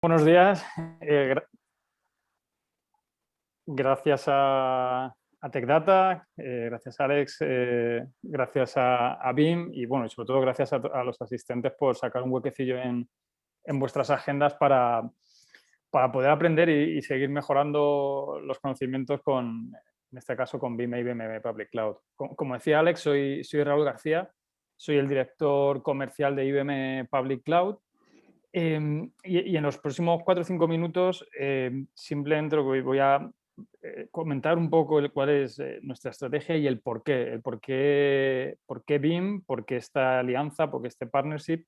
Buenos días. Gracias a TechData, gracias a Alex, gracias a BIM y bueno, y sobre todo gracias a los asistentes por sacar un huequecillo en vuestras agendas para poder aprender y seguir mejorando los conocimientos en este caso con BIM e IBM Public Cloud. Como decía Alex, soy Raúl García, soy el director comercial de IBM Public Cloud. Y en los próximos 4 o 5 minutos simplemente voy a comentar un poco cuál es nuestra estrategia y por qué BIM, por qué esta alianza, por qué este partnership.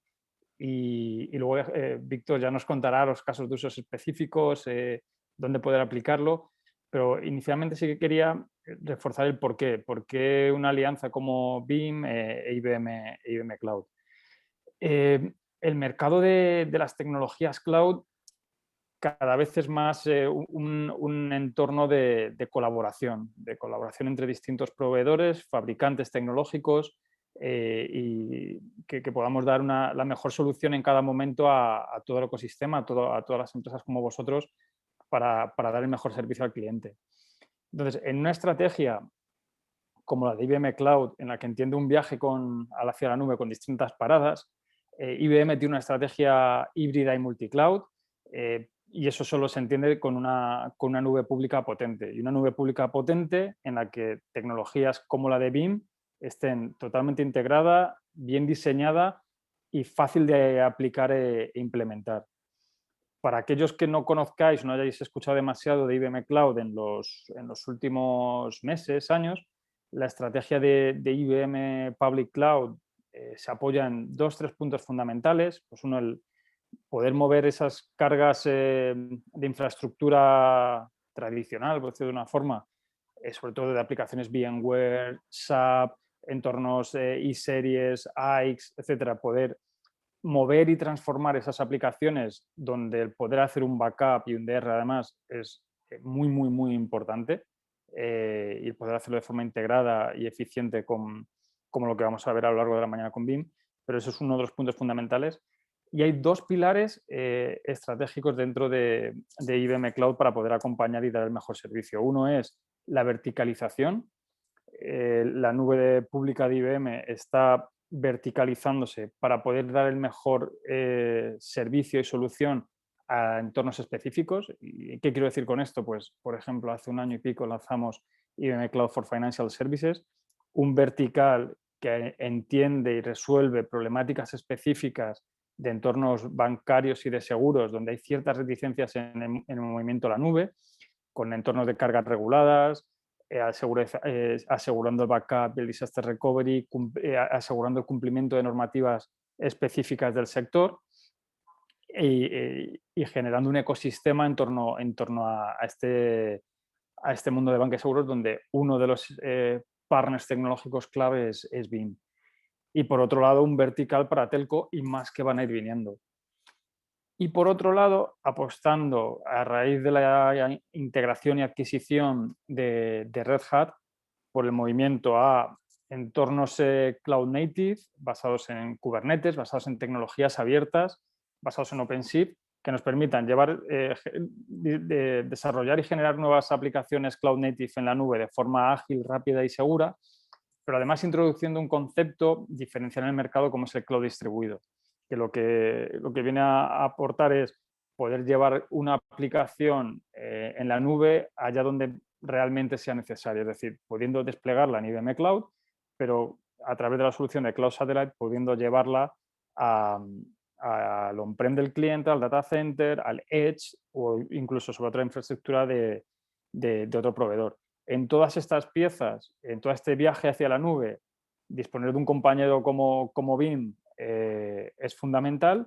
Y luego Víctor ya nos contará los casos de usos específicos, dónde poder aplicarlo. Pero inicialmente sí que quería reforzar el por qué una alianza como BIM e IBM Cloud. El mercado de las tecnologías cloud cada vez es más un entorno de colaboración entre distintos proveedores, fabricantes tecnológicos y que podamos dar la mejor solución en cada momento a todo el ecosistema, a todas las empresas como vosotros para dar el mejor servicio al cliente. Entonces, en una estrategia como la de IBM Cloud, en la que entiende un viaje hacia la nube con distintas paradas, IBM tiene una estrategia híbrida y multicloud, y eso solo se entiende con una nube pública potente. Y una nube pública potente en la que tecnologías como la de BIM estén totalmente integrada, bien diseñada y fácil de aplicar e implementar. Para aquellos que no conozcáis, no hayáis escuchado demasiado de IBM Cloud en los últimos meses, años, la estrategia de IBM Public Cloud se apoya en 2 o 3 puntos fundamentales. Pues uno, el poder mover esas cargas de infraestructura tradicional, por decirlo de una forma, sobre todo de aplicaciones VMware, SAP, entornos iSeries, AIX, etcétera, poder mover y transformar esas aplicaciones donde el poder hacer un backup y un DR además es muy, muy, muy importante, y el poder hacerlo de forma integrada y eficiente como lo que vamos a ver a lo largo de la mañana con BIM, pero eso es uno de los puntos fundamentales. Y hay 2 pilares estratégicos dentro de IBM Cloud para poder acompañar y dar el mejor servicio. Uno es la verticalización. La nube pública de IBM está verticalizándose para poder dar el mejor servicio y solución a entornos específicos. ¿Y qué quiero decir con esto? Pues, por ejemplo, hace un año y pico lanzamos IBM Cloud for Financial Services, un vertical que entiende y resuelve problemáticas específicas de entornos bancarios y de seguros, donde hay ciertas reticencias en el movimiento a la nube, con entornos de cargas reguladas, asegurando el backup y el disaster recovery, asegurando el cumplimiento de normativas específicas del sector y generando un ecosistema en torno a este mundo de banca y seguros, donde uno de los partners tecnológicos clave es BIM. Y por otro lado, un vertical para telco y más que van a ir viniendo. Y por otro lado, apostando a raíz de la integración y adquisición de Red Hat por el movimiento a entornos cloud native, basados en Kubernetes, basados en tecnologías abiertas, basados en OpenShift, que nos permitan desarrollar y generar nuevas aplicaciones cloud native en la nube de forma ágil, rápida y segura, pero además introduciendo un concepto diferencial en el mercado como es el cloud distribuido, que lo que viene a aportar es poder llevar una aplicación en la nube allá donde realmente sea necesario, es decir, pudiendo desplegarla en IBM Cloud, pero a través de la solución de Cloud Satellite pudiendo llevarla al on-prem del cliente, al data center, al edge o incluso sobre otra infraestructura de otro proveedor. En todas estas piezas, en todo este viaje hacia la nube, disponer de un compañero como BIM es fundamental.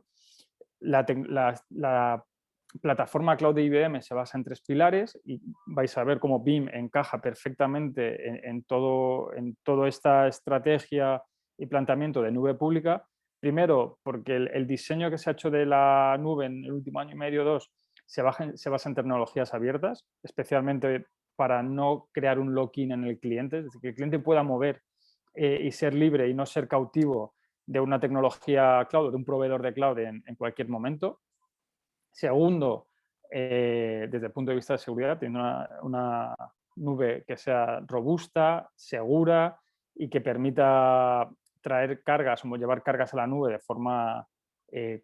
La plataforma cloud de IBM se basa en 3 pilares y vais a ver cómo BIM encaja perfectamente en toda esta estrategia y planteamiento de nube pública. Primero, porque el diseño que se ha hecho de la nube en el último año y medio, 2, se basa en tecnologías abiertas, especialmente para no crear un lock-in en el cliente, es decir, que el cliente pueda mover y ser libre y no ser cautivo de una tecnología cloud o de un proveedor de cloud en cualquier momento. Segundo, desde el punto de vista de seguridad, teniendo una nube que sea robusta, segura y que permita traer cargas o llevar cargas a la nube de forma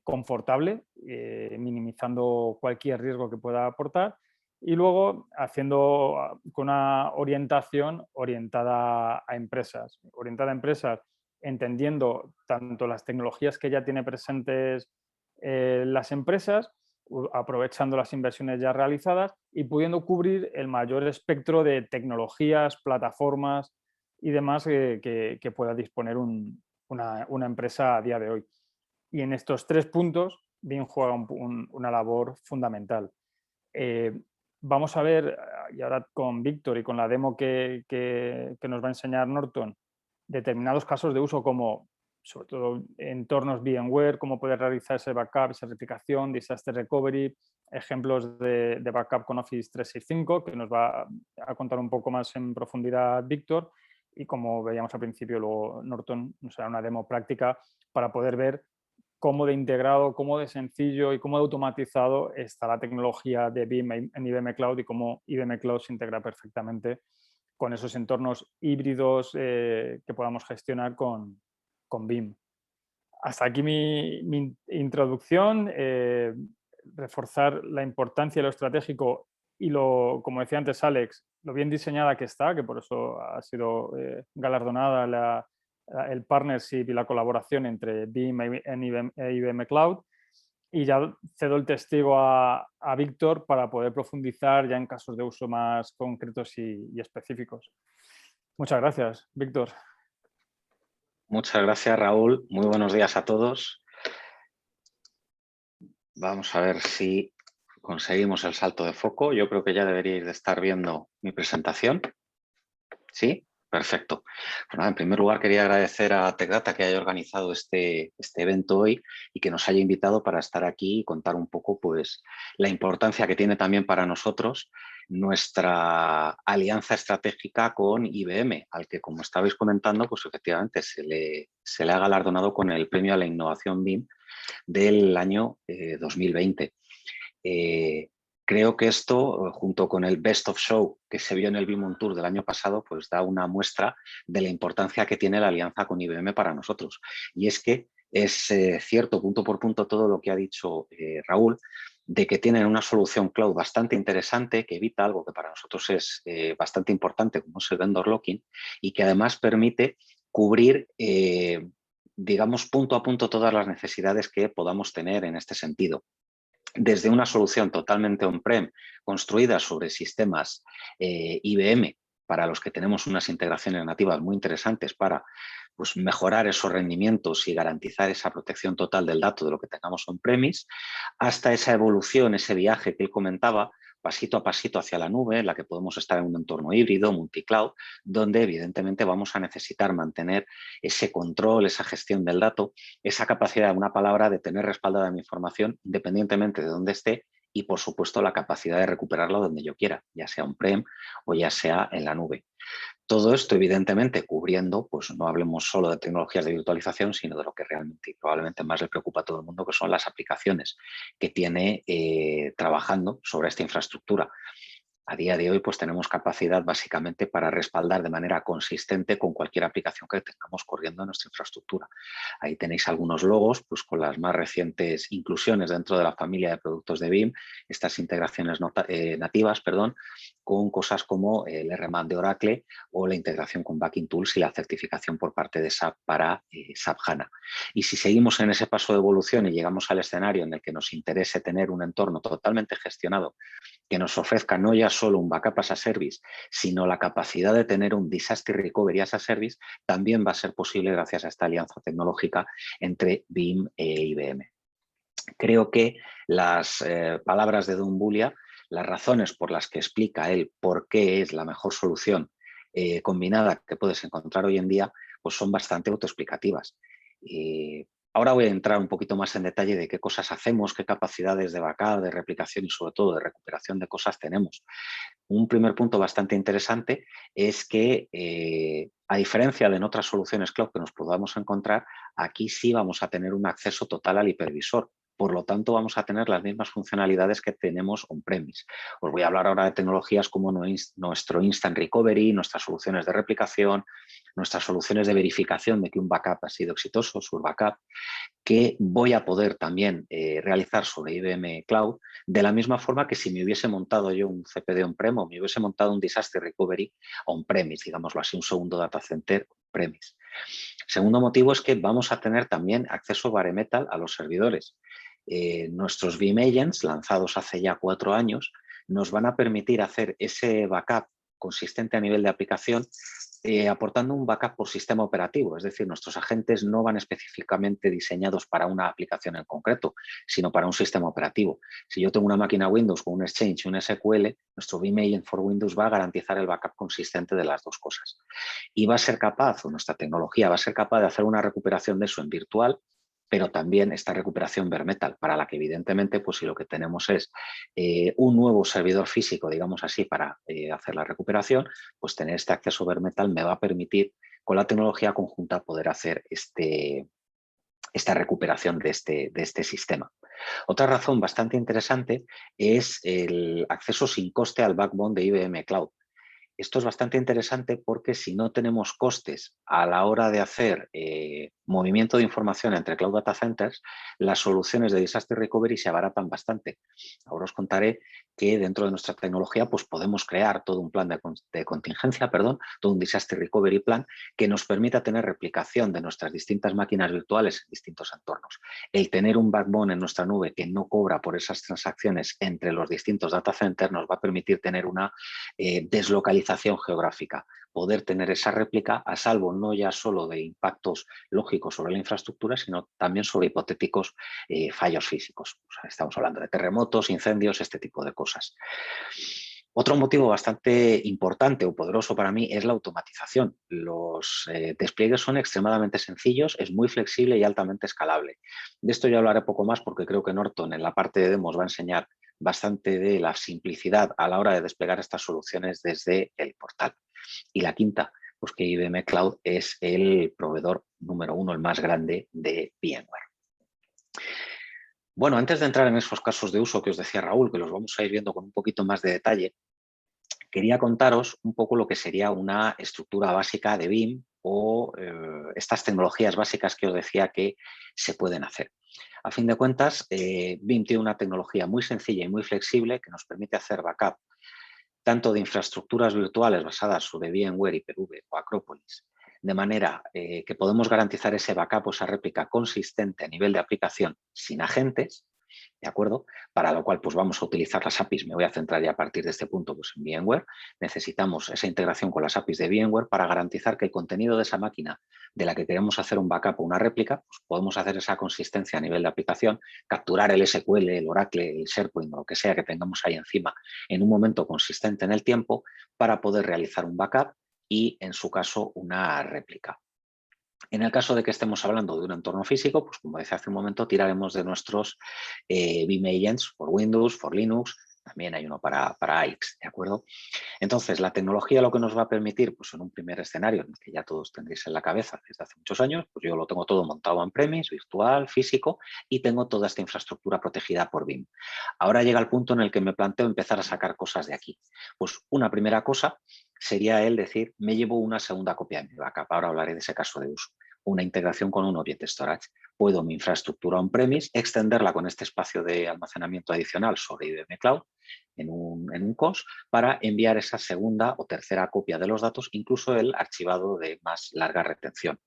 confortable, minimizando cualquier riesgo que pueda aportar. Y luego haciendo con una orientación orientada a empresas. Orientada a empresas entendiendo tanto las tecnologías que ya tiene presentes las empresas, aprovechando las inversiones ya realizadas y pudiendo cubrir el mayor espectro de tecnologías, plataformas y demás que pueda disponer una empresa a día de hoy. Y en estos 3 puntos, BIM juega una labor fundamental. Vamos a ver, y ahora con Víctor y con la demo que nos va a enseñar Norton, determinados casos de uso como, sobre todo, entornos VMware, cómo poder realizar ese backup, esa replicación, disaster recovery, ejemplos de backup con Office 365, que nos va a contar un poco más en profundidad Víctor, y como veíamos al principio, luego Norton nos hará una demo práctica para poder ver cómo de integrado, cómo de sencillo y cómo de automatizado está la tecnología de BIM en IBM Cloud y cómo IBM Cloud se integra perfectamente con esos entornos híbridos que podamos gestionar con BIM. Hasta aquí mi introducción. Reforzar la importancia de lo estratégico y como decía antes Alex, lo bien diseñada que está, que por eso ha sido galardonada el partnership y la colaboración entre BIM e IBM Cloud. Y ya cedo el testigo a Víctor para poder profundizar ya en casos de uso más concretos y específicos. Muchas gracias, Víctor. Muchas gracias, Raúl. Muy buenos días a todos. Vamos a ver si conseguimos el salto de foco. Yo creo que ya deberíais de estar viendo mi presentación. ¿Sí? Perfecto. Bueno, en primer lugar quería agradecer a TechData que haya organizado este evento hoy y que nos haya invitado para estar aquí y contar un poco pues, la importancia que tiene también para nosotros nuestra alianza estratégica con IBM, al que, como estabais comentando, pues efectivamente se le ha galardonado con el Premio a la Innovación BIM del año 2020. Creo que esto, junto con el Best of Show que se vio en el BIM On Tour del año pasado, pues da una muestra de la importancia que tiene la alianza con IBM para nosotros. Y es que es cierto, punto por punto, todo lo que ha dicho Raúl, de que tienen una solución cloud bastante interesante, que evita algo que para nosotros es bastante importante, como es el vendor locking, y que además permite cubrir, digamos, punto a punto todas las necesidades que podamos tener en este sentido. Desde una solución totalmente on-prem, construida sobre sistemas IBM, para los que tenemos unas integraciones nativas muy interesantes para pues, mejorar esos rendimientos y garantizar esa protección total del dato de lo que tengamos on-premise, hasta esa evolución, ese viaje que él comentaba, pasito a pasito hacia la nube, en la que podemos estar en un entorno híbrido, multicloud, donde evidentemente vamos a necesitar mantener ese control, esa gestión del dato, esa capacidad, una palabra, de tener respaldada mi información independientemente de dónde esté y, por supuesto, la capacidad de recuperarla donde yo quiera, ya sea on-prem o ya sea en la nube. Todo esto, evidentemente, cubriendo, pues no hablemos solo de tecnologías de virtualización, sino de lo que realmente y probablemente más le preocupa a todo el mundo, que son las aplicaciones que tiene trabajando sobre esta infraestructura. A día de hoy pues tenemos capacidad básicamente para respaldar de manera consistente con cualquier aplicación que tengamos corriendo en nuestra infraestructura. Ahí tenéis algunos logos pues, con las más recientes inclusiones dentro de la familia de productos de BIM, estas integraciones nativas, con cosas como el RMAN de Oracle o la integración con Backing Tools y la certificación por parte de SAP para SAP HANA. Y si seguimos en ese paso de evolución y llegamos al escenario en el que nos interese tener un entorno totalmente gestionado que nos ofrezca no ya solo un backup as a service, sino la capacidad de tener un disaster recovery as a service, también va a ser posible gracias a esta alianza tecnológica entre BIM e IBM. Creo que las palabras de Don Bulia, las razones por las que explica él por qué es la mejor solución combinada que puedes encontrar hoy en día, pues son bastante autoexplicativas. Ahora voy a entrar un poquito más en detalle de qué cosas hacemos, qué capacidades de backup, de replicación y sobre todo de recuperación de cosas tenemos. Un primer punto bastante interesante es que, a diferencia de en otras soluciones cloud que nos podamos encontrar, aquí sí vamos a tener un acceso total al hipervisor. Por lo tanto, vamos a tener las mismas funcionalidades que tenemos on-premise. Os voy a hablar ahora de tecnologías como nuestro Instant Recovery, nuestras soluciones de replicación, nuestras soluciones de verificación de que un backup ha sido exitoso, su backup, que voy a poder también realizar sobre IBM Cloud, de la misma forma que si me hubiese montado yo un CPD on-prem o me hubiese montado un Disaster Recovery on-premise, digámoslo así, un segundo data center on-premise. Segundo motivo es que vamos a tener también acceso bare metal a los servidores. Nuestros Veeam Agents, lanzados hace ya 4 años, nos van a permitir hacer ese backup consistente a nivel de aplicación, aportando un backup por sistema operativo. Es decir, nuestros agentes no van específicamente diseñados para una aplicación en concreto, sino para un sistema operativo. Si yo tengo una máquina Windows con un Exchange y un SQL, nuestro Veeam Agent for Windows va a garantizar el backup consistente de las dos cosas. Y va a ser capaz, o nuestra tecnología va a ser capaz de hacer una recuperación de eso en virtual, pero también esta recuperación bare metal, para la que evidentemente, pues si lo que tenemos es un nuevo servidor físico, digamos así, para hacer la recuperación, pues tener este acceso bare metal me va a permitir, con la tecnología conjunta, poder hacer esta recuperación de este sistema. Otra razón bastante interesante es el acceso sin coste al backbone de IBM Cloud. Esto es bastante interesante porque si no tenemos costes a la hora de hacer movimiento de información entre Cloud Data Centers, las soluciones de Disaster Recovery se abaratan bastante. Ahora os contaré que dentro de nuestra tecnología pues podemos crear todo un plan de contingencia, todo un Disaster Recovery Plan que nos permita tener replicación de nuestras distintas máquinas virtuales en distintos entornos. El tener un backbone en nuestra nube que no cobra por esas transacciones entre los distintos data centers nos va a permitir tener una deslocalización geográfica, poder tener esa réplica a salvo no ya solo de impactos lógicos sobre la infraestructura, sino también sobre hipotéticos fallos físicos. O sea, estamos hablando de terremotos, incendios, este tipo de cosas. Otro motivo bastante importante o poderoso para mí es la automatización. Los despliegues son extremadamente sencillos, es muy flexible y altamente escalable. De esto yo hablaré poco más porque creo que Norton en la parte de demos va a enseñar bastante de la simplicidad a la hora de desplegar estas soluciones desde el portal. Y la quinta, pues que IBM Cloud es el proveedor número 1, el más grande de VMware. Bueno, antes de entrar en esos casos de uso que os decía Raúl, que los vamos a ir viendo con un poquito más de detalle, quería contaros un poco lo que sería una estructura básica de BIM o estas tecnologías básicas que os decía que se pueden hacer. A fin de cuentas, BIM tiene una tecnología muy sencilla y muy flexible que nos permite hacer backup tanto de infraestructuras virtuales basadas sobre VMware, Hyper-V o Acropolis, de manera que podemos garantizar ese backup o esa réplica consistente a nivel de aplicación sin agentes, ¿de acuerdo? Para lo cual pues vamos a utilizar las APIs, me voy a centrar ya a partir de este punto pues en VMware. Necesitamos esa integración con las APIs de VMware para garantizar que el contenido de esa máquina de la que queremos hacer un backup o una réplica, pues podemos hacer esa consistencia a nivel de aplicación, capturar el SQL, el Oracle, el SharePoint o lo que sea que tengamos ahí encima en un momento consistente en el tiempo para poder realizar un backup y, en su caso, una réplica. En el caso de que estemos hablando de un entorno físico, pues como decía hace un momento, tiraremos de nuestros Veeam Agents for Windows, for Linux, también hay uno para AIX, ¿de acuerdo? Entonces, la tecnología lo que nos va a permitir, pues en un primer escenario, que ya todos tendréis en la cabeza desde hace muchos años, pues yo lo tengo todo montado en premise, virtual, físico, y tengo toda esta infraestructura protegida por BIM. Ahora llega el punto en el que me planteo empezar a sacar cosas de aquí. Pues una primera cosa sería el decir, me llevo una segunda copia de mi backup. Ahora hablaré de ese caso de uso. Una integración con un Object Storage. Puedo mi infraestructura on-premise extenderla con este espacio de almacenamiento adicional sobre IBM Cloud en un COS para enviar esa segunda o tercera copia de los datos, incluso el archivado de más larga retención.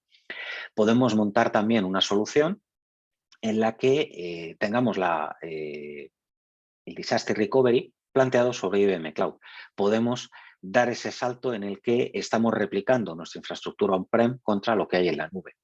Podemos montar también una solución en la que tengamos el Disaster Recovery planteado sobre IBM Cloud. Podemos dar ese salto en el que estamos replicando nuestra infraestructura on-prem contra lo que hay en la nube.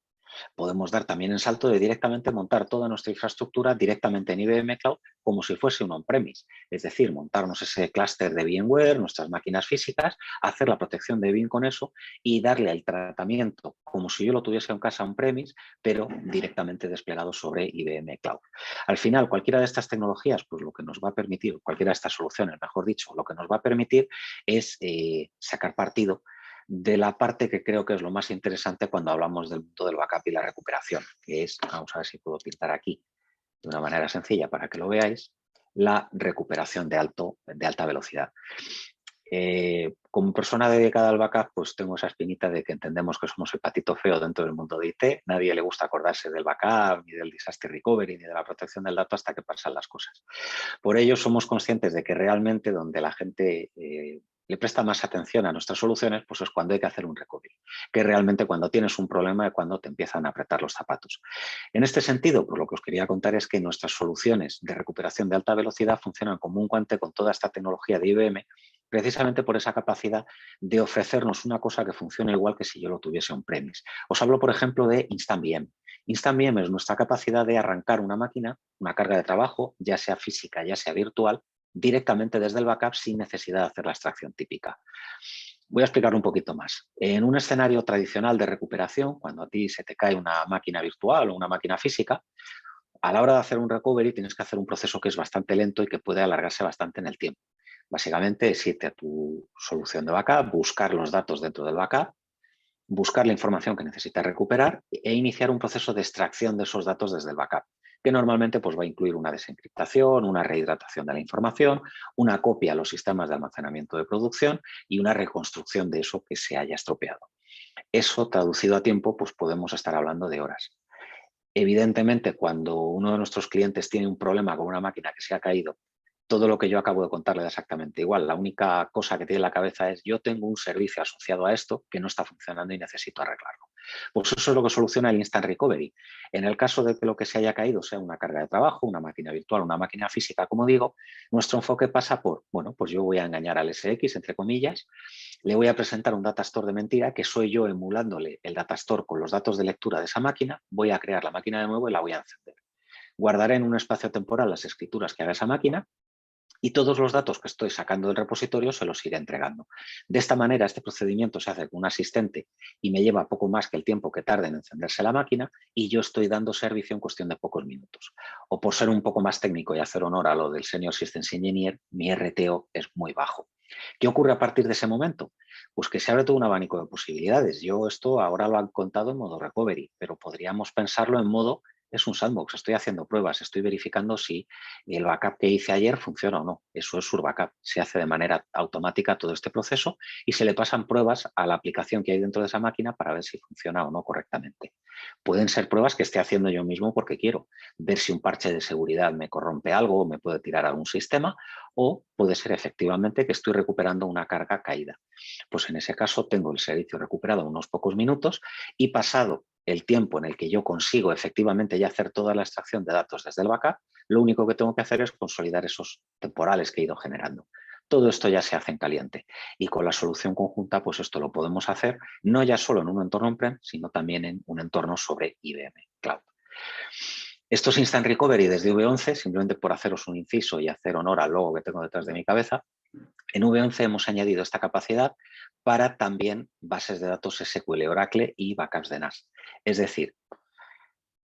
Podemos dar también el salto de directamente montar toda nuestra infraestructura directamente en IBM Cloud como si fuese un on-premise. Es decir, montarnos ese clúster de VMware, nuestras máquinas físicas, hacer la protección de BIM con eso y darle el tratamiento como si yo lo tuviese en casa on-premise, pero directamente desplegado sobre IBM Cloud. Al final, cualquiera de estas tecnologías, pues lo que nos va a permitir, cualquiera de estas soluciones, mejor dicho, lo que nos va a permitir es sacar partido de la parte que creo que es lo más interesante cuando hablamos del mundo del backup y la recuperación, que es, vamos a ver si puedo pintar aquí, de una manera sencilla para que lo veáis, la recuperación de alta velocidad. Como persona dedicada al backup, pues tengo esa espinita de que entendemos que somos el patito feo dentro del mundo de IT. Nadie le gusta acordarse del backup, ni del disaster recovery, ni de la protección del dato hasta que pasan las cosas. Por ello, somos conscientes de que realmente donde la gente le presta más atención a nuestras soluciones, pues es cuando hay que hacer un recovery, que realmente cuando tienes un problema es cuando te empiezan a apretar los zapatos. En este sentido, pues lo que os quería contar es que nuestras soluciones de recuperación de alta velocidad funcionan como un guante con toda esta tecnología de IBM, precisamente por esa capacidad de ofrecernos una cosa que funciona igual que si yo lo tuviese on-premise. Os hablo, por ejemplo, de InstantVM. InstantVM es nuestra capacidad de arrancar una máquina, una carga de trabajo, ya sea física, ya sea virtual, directamente desde el backup sin necesidad de hacer la extracción típica. Voy a explicar un poquito más. En un escenario tradicional de recuperación, cuando a ti se te cae una máquina virtual o una máquina física, a la hora de hacer un recovery tienes que hacer un proceso que es bastante lento y que puede alargarse bastante en el tiempo. Básicamente es irte a tu solución de backup, buscar los datos dentro del backup, buscar la información que necesitas recuperar e iniciar un proceso de extracción de esos datos desde el backup, que normalmente pues, va a incluir una desencriptación, una rehidratación de la información, una copia a los sistemas de almacenamiento de producción y una reconstrucción de eso que se haya estropeado. Eso, traducido a tiempo, pues podemos estar hablando de horas. Evidentemente, cuando uno de nuestros clientes tiene un problema con una máquina que se ha caído, todo lo que yo acabo de contarle da exactamente igual. La única cosa que tiene en la cabeza es yo tengo un servicio asociado a esto que no está funcionando y necesito arreglarlo. Pues eso es lo que soluciona el Instant Recovery. En el caso de que lo que se haya caído sea una carga de trabajo, una máquina virtual, una máquina física, como digo, nuestro enfoque pasa por, bueno, pues yo voy a engañar al SX, entre comillas, le voy a presentar un datastore de mentira, que soy yo emulándole el datastore con los datos de lectura de esa máquina, voy a crear la máquina de nuevo y la voy a encender. Guardaré en un espacio temporal las escrituras que haga esa máquina y todos los datos que estoy sacando del repositorio se los iré entregando. De esta manera, este procedimiento se hace con un asistente y me lleva poco más que el tiempo que tarde en encenderse la máquina y yo estoy dando servicio en cuestión de pocos minutos. O por ser un poco más técnico y hacer honor a lo del Senior Systems Engineer, mi RTO es muy bajo. ¿Qué ocurre a partir de ese momento? Pues que se abre todo un abanico de posibilidades. Yo esto ahora lo han contado en modo recovery, pero podríamos pensarlo en modo es un sandbox, estoy haciendo pruebas, estoy verificando si el backup que hice ayer funciona o no. Eso es Surbackup. Se hace de manera automática todo este proceso y se le pasan pruebas a la aplicación que hay dentro de esa máquina para ver si funciona o no correctamente. Pueden ser pruebas que esté haciendo yo mismo porque quiero ver si un parche de seguridad me corrompe algo o me puede tirar algún sistema, o puede ser efectivamente que estoy recuperando una carga caída. Pues en ese caso tengo el servicio recuperado en unos pocos minutos y pasado el tiempo en el que yo consigo efectivamente ya hacer toda la extracción de datos desde el backup, lo único que tengo que hacer es consolidar esos temporales que he ido generando. Todo esto ya se hace en caliente y con la solución conjunta pues esto lo podemos hacer no ya solo en un entorno on-prem, sino también en un entorno sobre IBM Cloud. Esto es Instant Recovery desde V11, simplemente por haceros un inciso y hacer honor al logo que tengo detrás de mi cabeza. En V11 hemos añadido esta capacidad para también bases de datos SQL Oracle y backups de NAS. Es decir,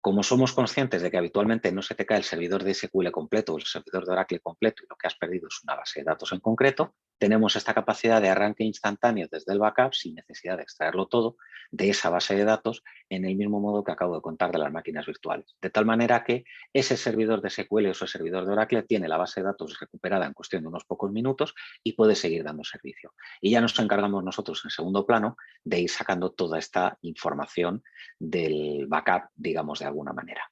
como somos conscientes de que habitualmente no se te cae el servidor de SQL completo o el servidor de Oracle completo y lo que has perdido es una base de datos en concreto, tenemos esta capacidad de arranque instantáneo desde el backup sin necesidad de extraerlo todo de esa base de datos en el mismo modo que acabo de contar de las máquinas virtuales. De tal manera que ese servidor de SQL o ese servidor de Oracle tiene la base de datos recuperada en cuestión de unos pocos minutos y puede seguir dando servicio. Y ya nos encargamos nosotros en segundo plano de ir sacando toda esta información del backup, digamos, de alguna manera.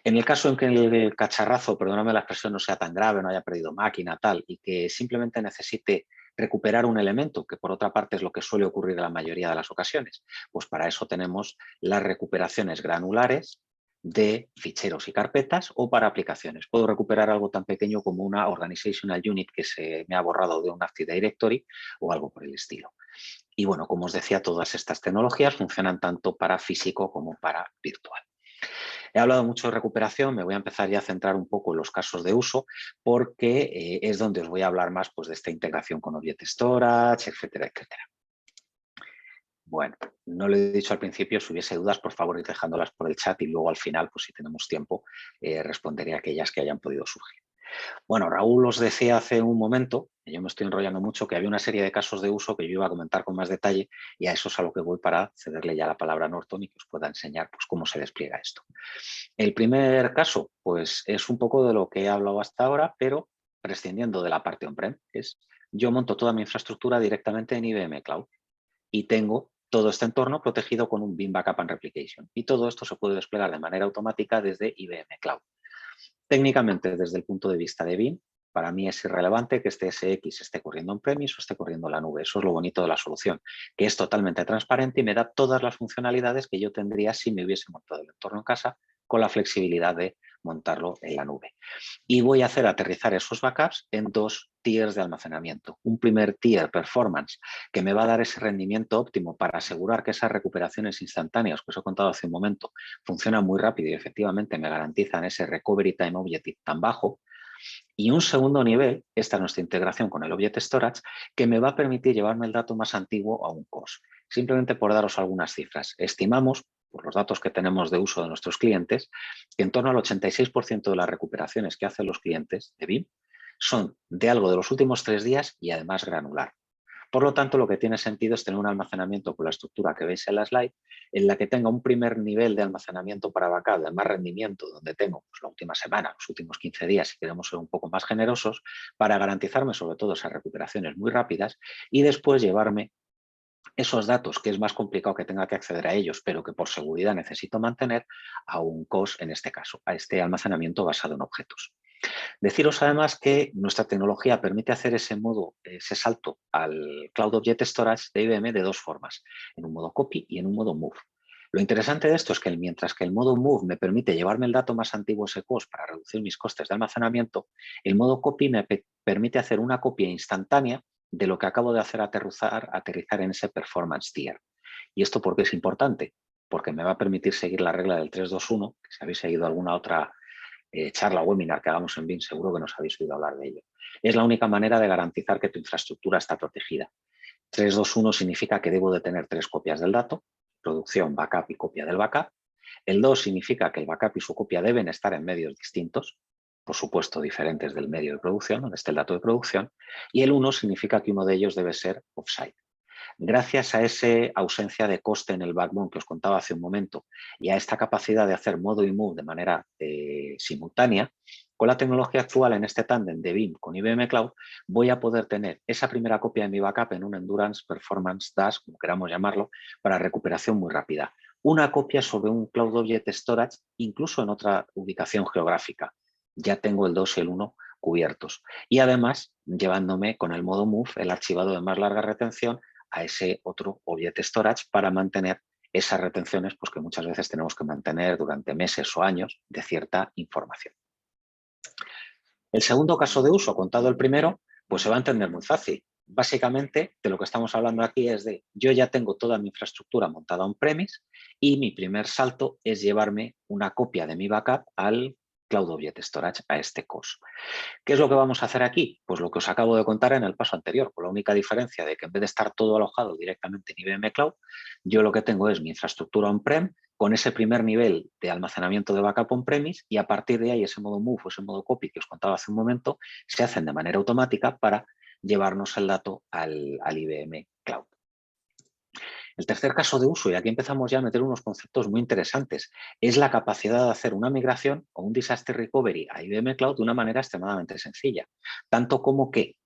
En el caso en que el cacharrazo, perdóname la expresión, no sea tan grave, no haya perdido máquina, tal, y que simplemente necesite recuperar un elemento, que por otra parte es lo que suele ocurrir en la mayoría de las ocasiones, pues para eso tenemos las recuperaciones granulares de ficheros y carpetas o para aplicaciones. Puedo recuperar algo tan pequeño como una organizational unit que se me ha borrado de un Active Directory o algo por el estilo. Y bueno, como os decía, todas estas tecnologías funcionan tanto para físico como para virtual. He hablado mucho de recuperación, me voy a empezar ya a centrar un poco en los casos de uso porque es donde os voy a hablar más pues, de esta integración con Object Storage, etcétera, etcétera. Bueno, no lo he dicho al principio, si hubiese dudas, por favor, ir dejándolas por el chat y luego al final, pues si tenemos tiempo, responderé a aquellas que hayan podido surgir. Bueno, Raúl os decía hace un momento, y yo me estoy enrollando mucho, que había una serie de casos de uso que yo iba a comentar con más detalle y a eso es a lo que voy para cederle ya la palabra a Norton y que os pueda enseñar pues, cómo se despliega esto. El primer caso, pues es un poco de lo que he hablado hasta ahora, pero prescindiendo de la parte on-prem, que es yo monto toda mi infraestructura directamente en IBM Cloud y tengo todo este entorno protegido con un BIM Backup and Replication. Y todo esto se puede desplegar de manera automática desde IBM Cloud. Técnicamente, desde el punto de vista de BIM, para mí es irrelevante que este SX esté corriendo on-premise o esté corriendo en la nube. Eso es lo bonito de la solución, que es totalmente transparente y me da todas las funcionalidades que yo tendría si me hubiese montado el entorno en casa con la flexibilidad de montarlo en la nube. Y voy a hacer aterrizar esos backups en 2 tiers de almacenamiento. Un primer tier performance que me va a dar ese rendimiento óptimo para asegurar que esas recuperaciones instantáneas que os he contado hace un momento funcionan muy rápido y efectivamente me garantizan ese recovery time objective tan bajo. Y un segundo nivel, esta es nuestra integración con el Object Storage, que me va a permitir llevarme el dato más antiguo a un COS. Simplemente por daros algunas cifras. Estimamos, por los datos que tenemos de uso de nuestros clientes, que en torno al 86% de las recuperaciones que hacen los clientes de BIM son de algo de los últimos 3 días y además granular. Por lo tanto, lo que tiene sentido es tener un almacenamiento con la estructura que veis en la slide, en la que tenga un primer nivel de almacenamiento para backup de más rendimiento, donde tengo pues, la última semana, los últimos 15 días, si queremos ser un poco más generosos, para garantizarme sobre todo esas recuperaciones muy rápidas y después llevarme esos datos, que es más complicado que tenga que acceder a ellos, pero que por seguridad necesito mantener, a un COS en este caso, a este almacenamiento basado en objetos. Deciros además que nuestra tecnología permite hacer ese salto al Cloud Object Storage de IBM de 2 formas, en un modo copy y en un modo move. Lo interesante de esto es que mientras que el modo move me permite llevarme el dato más antiguo ese COS para reducir mis costes de almacenamiento, el modo copy me permite hacer una copia instantánea de lo que acabo de hacer aterrizar en ese performance tier. ¿Y esto por qué es importante? Porque me va a permitir seguir la regla del 3-2-1, que si habéis seguido alguna otra charla o webinar que hagamos en BIM, seguro que nos habéis oído hablar de ello. Es la única manera de garantizar que tu infraestructura está protegida. 3-2-1 significa que debo de tener 3 copias del dato, producción, backup y copia del backup. El 2 significa que el backup y su copia deben estar en medios distintos, por supuesto diferentes del medio de producción, donde esté el dato de producción. Y el 1 significa que uno de ellos debe ser offsite. Gracias a esa ausencia de coste en el backbone que os contaba hace un momento y a esta capacidad de hacer modo y move de manera simultánea, con la tecnología actual en este tándem de BIM con IBM Cloud, voy a poder tener esa primera copia de mi backup en un Endurance Performance Dash, como queramos llamarlo, para recuperación muy rápida. Una copia sobre un Cloud Object Storage, incluso en otra ubicación geográfica. Ya tengo el 2 y el 1 cubiertos. Y además, llevándome con el modo Move el archivado de más larga retención a ese otro Object Storage para mantener esas retenciones pues, que muchas veces tenemos que mantener durante meses o años de cierta información. El segundo caso de uso, contado el primero, pues se va a entender muy fácil. Básicamente, de lo que estamos hablando aquí es de yo ya tengo toda mi infraestructura montada on-premise y mi primer salto es llevarme una copia de mi backup al Cloud Object Storage, a este COS. ¿Qué es lo que vamos a hacer aquí? Pues lo que os acabo de contar en el paso anterior, con la única diferencia de que en vez de estar todo alojado directamente en IBM Cloud, yo lo que tengo es mi infraestructura on-prem con ese primer nivel de almacenamiento de backup on-premise y a partir de ahí ese modo move o ese modo copy que os contaba hace un momento se hacen de manera automática para llevarnos el dato al IBM Cloud. El tercer caso de uso, y aquí empezamos ya a meter unos conceptos muy interesantes, es la capacidad de hacer una migración o un disaster recovery a IBM Cloud de una manera extremadamente sencilla. Tanto como que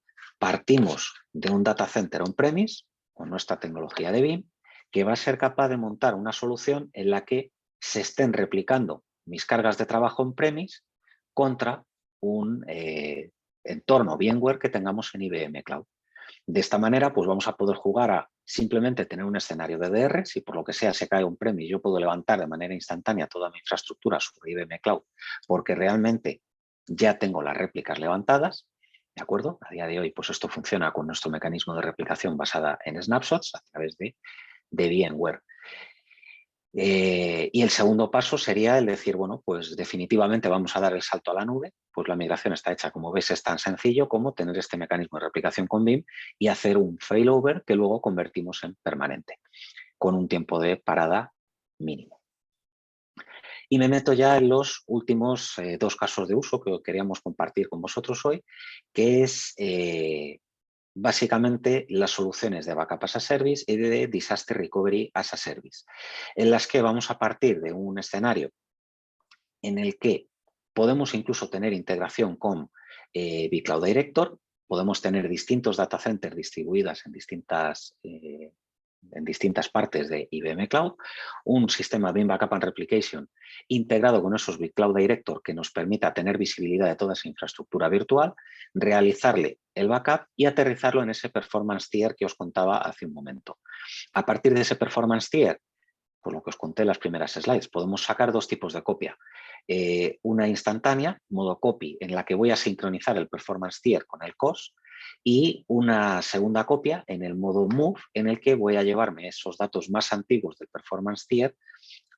partimos de un data center on-premise con nuestra tecnología de BIM, que va a ser capaz de montar una solución en la que se estén replicando mis cargas de trabajo on-premise contra un entorno VMware que tengamos en IBM Cloud. De esta manera, pues vamos a poder jugar a simplemente tener un escenario de DR. Si por lo que sea se cae un premio, yo puedo levantar de manera instantánea toda mi infraestructura sobre IBM Cloud, porque realmente ya tengo las réplicas levantadas, ¿de acuerdo? A día de hoy, pues esto funciona con nuestro mecanismo de replicación basada en snapshots a través de VMware. Y el segundo paso sería el decir, bueno, pues definitivamente vamos a dar el salto a la nube, pues la migración está hecha, como ves, es tan sencillo como tener este mecanismo de replicación con BIM y hacer un failover que luego convertimos en permanente, con un tiempo de parada mínimo. Y me meto ya en los últimos dos casos de uso que queríamos compartir con vosotros hoy, que es básicamente las soluciones de Backup as a Service y de Disaster Recovery as a Service, en las que vamos a partir de un escenario en el que podemos incluso tener integración con vCloud Director, podemos tener distintos data centers distribuidas en distintas partes de IBM Cloud, un sistema BIM Backup and Replication integrado con esos vCloud Director que nos permita tener visibilidad de toda esa infraestructura virtual, realizarle el backup y aterrizarlo en ese Performance Tier que os contaba hace un momento. A partir de ese Performance Tier, por lo que os conté en las primeras slides, podemos sacar dos tipos de copia. Una instantánea, modo copy, en la que voy a sincronizar el Performance Tier con el COS, y una segunda copia en el modo Move, en el que voy a llevarme esos datos más antiguos del Performance Tier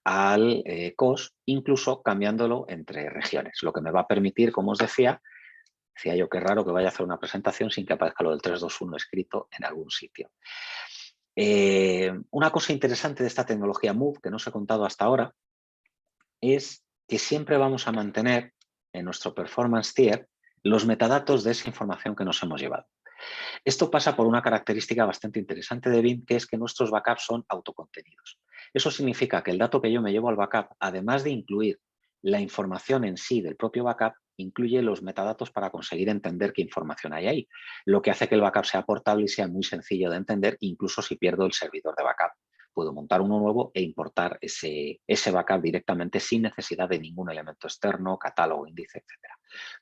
al COS, incluso cambiándolo entre regiones, lo que me va a permitir, como os decía yo que es raro que vaya a hacer una presentación sin que aparezca lo del 321 escrito en algún sitio. Una cosa interesante de esta tecnología Move, que no os he contado hasta ahora, es que siempre vamos a mantener en nuestro Performance Tier los metadatos de esa información que nos hemos llevado. Esto pasa por una característica bastante interesante de BIM, que es que nuestros backups son autocontenidos. Eso significa que el dato que yo me llevo al backup, además de incluir la información en sí del propio backup, incluye los metadatos para conseguir entender qué información hay ahí, lo que hace que el backup sea portable y sea muy sencillo de entender, incluso si pierdo el servidor de backup. Puedo montar uno nuevo e importar ese backup directamente sin necesidad de ningún elemento externo, catálogo, índice, etc.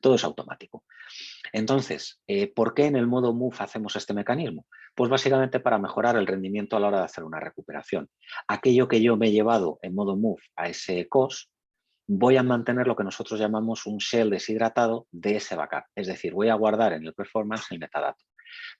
Todo es automático. Entonces, ¿por qué en el modo Move hacemos este mecanismo? Pues básicamente para mejorar el rendimiento a la hora de hacer una recuperación. Aquello que yo me he llevado en modo Move a ese COS, voy a mantener lo que nosotros llamamos un shell deshidratado de ese backup. Es decir, voy a guardar en el performance el metadato,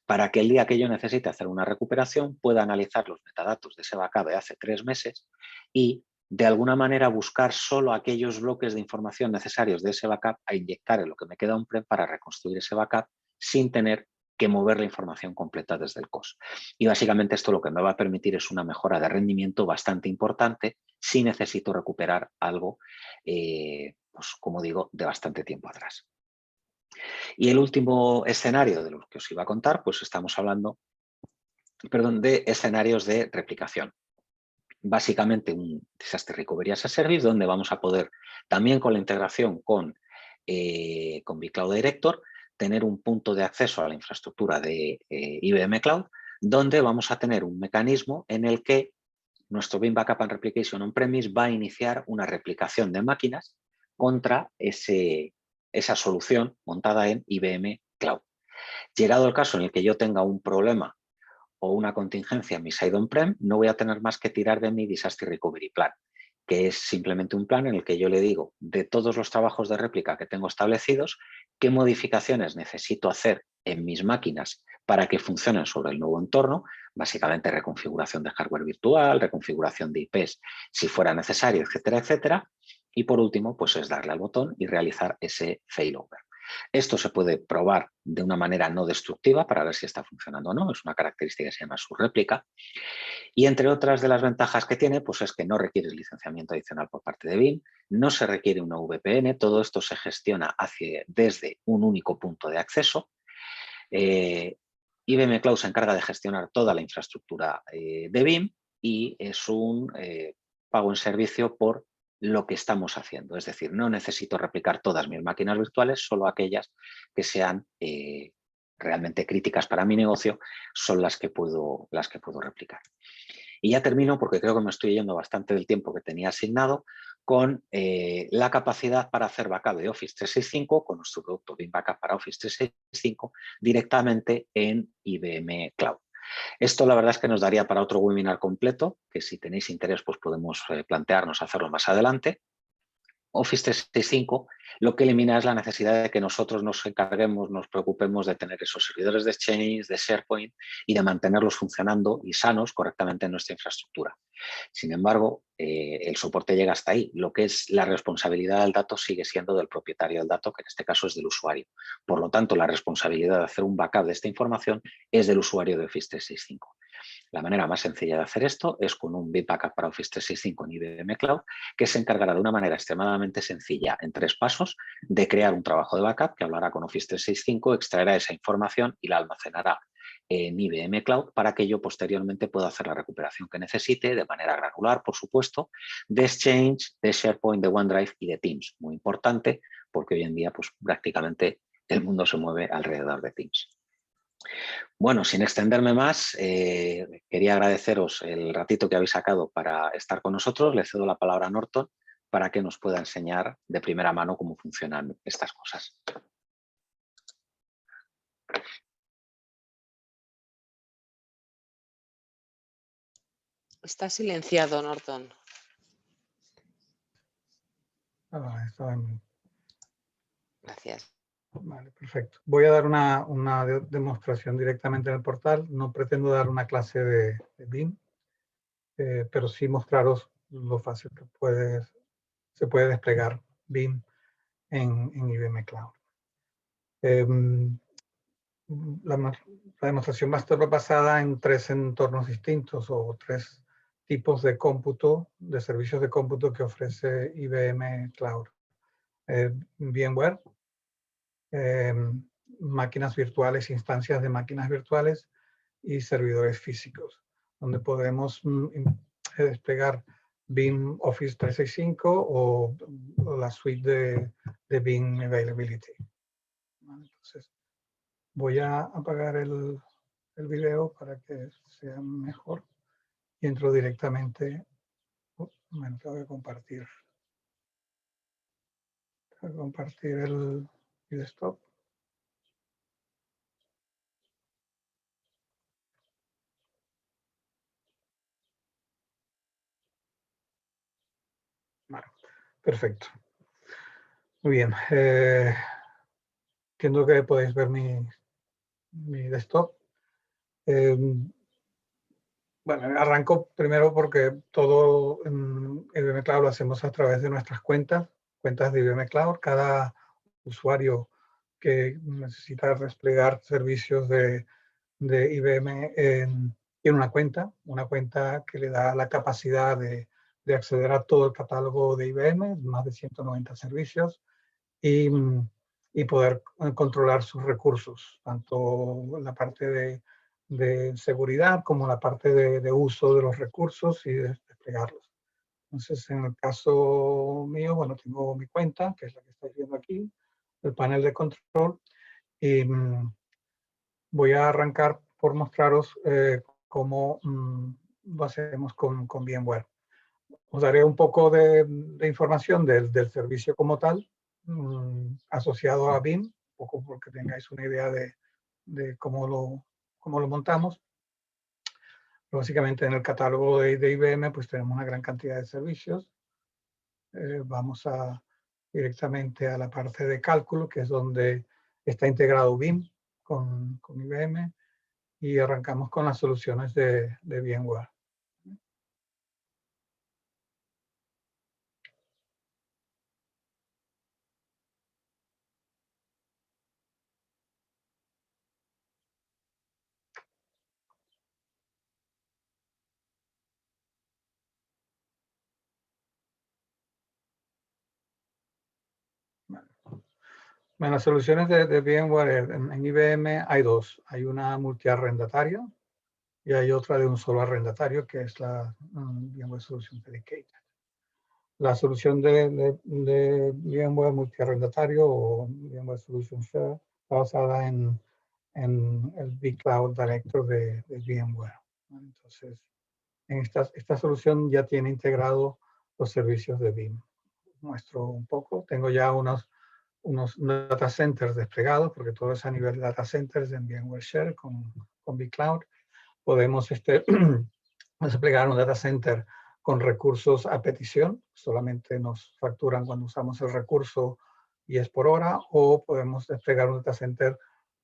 para que el día que yo necesite hacer una recuperación pueda analizar los metadatos de ese backup de hace 3 meses y de alguna manera buscar solo aquellos bloques de información necesarios de ese backup a inyectar en lo que me queda on-prem para reconstruir ese backup sin tener que mover la información completa desde el COS. Y básicamente esto lo que me va a permitir es una mejora de rendimiento bastante importante si necesito recuperar algo, pues como digo, de bastante tiempo atrás. Y el último escenario de los que os iba a contar, pues estamos hablando, de escenarios de replicación. Básicamente un Disaster Recovery as a Service, donde vamos a poder, también con la integración con vCloud Director, tener un punto de acceso a la infraestructura de IBM Cloud, donde vamos a tener un mecanismo en el que nuestro BIM Backup and Replication on-premise va a iniciar una replicación de máquinas contra esa solución montada en IBM Cloud. Llegado el caso en el que yo tenga un problema o una contingencia en mi side on-prem, no voy a tener más que tirar de mi Disaster Recovery Plan, que es simplemente un plan en el que yo le digo de todos los trabajos de réplica que tengo establecidos, qué modificaciones necesito hacer en mis máquinas para que funcionen sobre el nuevo entorno, básicamente reconfiguración de hardware virtual, reconfiguración de IPs si fuera necesario, etcétera, etcétera. Y por último, pues es darle al botón y realizar ese failover. Esto se puede probar de una manera no destructiva para ver si está funcionando o no. Es una característica que se llama su réplica. Y entre otras de las ventajas que tiene, pues es que no requiere licenciamiento adicional por parte de BIM, no se requiere una VPN, todo esto se gestiona desde un único punto de acceso. IBM Cloud se encarga de gestionar toda la infraestructura de BIM y es un pago en servicio por lo que estamos haciendo. Es decir, no necesito replicar todas mis máquinas virtuales, solo aquellas que sean realmente críticas para mi negocio son las que puedo replicar. Y ya termino porque creo que me estoy yendo bastante del tiempo que tenía asignado con la capacidad para hacer backup de Office 365 con nuestro producto BIM Backup para Office 365 directamente en IBM Cloud. Esto la verdad es que nos daría para otro webinar completo, que si tenéis interés pues podemos plantearnos hacerlo más adelante. Office 365 lo que elimina es la necesidad de que nosotros nos encarguemos, nos preocupemos de tener esos servidores de Exchange, de SharePoint y de mantenerlos funcionando y sanos correctamente en nuestra infraestructura. Sin embargo, el soporte llega hasta ahí. Lo que es la responsabilidad del dato sigue siendo del propietario del dato, que en este caso es del usuario. Por lo tanto, la responsabilidad de hacer un backup de esta información es del usuario de Office 365. La manera más sencilla de hacer esto es con un Bit Backup para Office 365 en IBM Cloud, que se encargará de una manera extremadamente sencilla, en 3 pasos, de crear un trabajo de backup que hablará con Office 365, extraerá esa información y la almacenará en IBM Cloud para que yo posteriormente pueda hacer la recuperación que necesite de manera granular, por supuesto, de Exchange, de SharePoint, de OneDrive y de Teams. Muy importante porque hoy en día pues, prácticamente el mundo se mueve alrededor de Teams. Bueno, sin extenderme más, quería agradeceros el ratito que habéis sacado para estar con nosotros. Le cedo la palabra a Norton para que nos pueda enseñar de primera mano cómo funcionan estas cosas. Está silenciado, Norton. Gracias. Vale, perfecto. Voy a dar una demostración directamente en el portal. No pretendo dar una clase de BIM, pero sí mostraros lo fácil que se puede desplegar BIM en IBM Cloud. La demostración va a estar basada en 3 entornos distintos o 3 tipos de cómputo, de servicios de cómputo que ofrece IBM Cloud. VMware, máquinas virtuales, instancias de máquinas virtuales y servidores físicos, donde podemos desplegar BIM Office 365 o la suite de BIM Availability. Entonces, voy a apagar el video para que sea mejor y entro directamente. Bueno, tengo que compartir. Tengo que compartir el desktop. Vale, perfecto. Muy bien. Entiendo que podéis ver mi desktop. Bueno, arranco primero porque todo en IBM Cloud lo hacemos a través de nuestras cuentas de IBM Cloud. Cada usuario que necesita desplegar servicios de IBM tiene una cuenta que le da la capacidad de acceder a todo el catálogo de IBM, más de 190 servicios, y poder controlar sus recursos, tanto la parte de seguridad como la parte de uso de los recursos y de desplegarlos. Entonces, en el caso mío, bueno, tengo mi cuenta, que es la que estáis viendo aquí, el panel de control, y voy a arrancar por mostraros cómo lo hacemos con VMware. Os daré un poco de información del servicio como tal, asociado a BIM, un poco porque tengáis una idea de cómo lo montamos. Pero básicamente en el catálogo de IBM pues tenemos una gran cantidad de servicios. Vamos directamente a la parte de cálculo, que es donde está integrado BIM con IBM, y arrancamos con las soluciones de VMware. Bueno, las soluciones de VMware en IBM hay 2. Hay una multiarrendataria y hay otra de un solo arrendatario, que es la VMware Solution Dedicated. La solución de VMware multiarrendatario o VMware Solution Share está basada en el vCloud Director de VMware. Entonces, en esta solución ya tiene integrado los servicios de BIM. Muestro un poco. Tengo ya unos data centers desplegados, porque todo es a nivel de data centers en VMware Share con vCloud. Podemos desplegar un data center con recursos a petición, solamente nos facturan cuando usamos el recurso y es por hora, o podemos desplegar un data center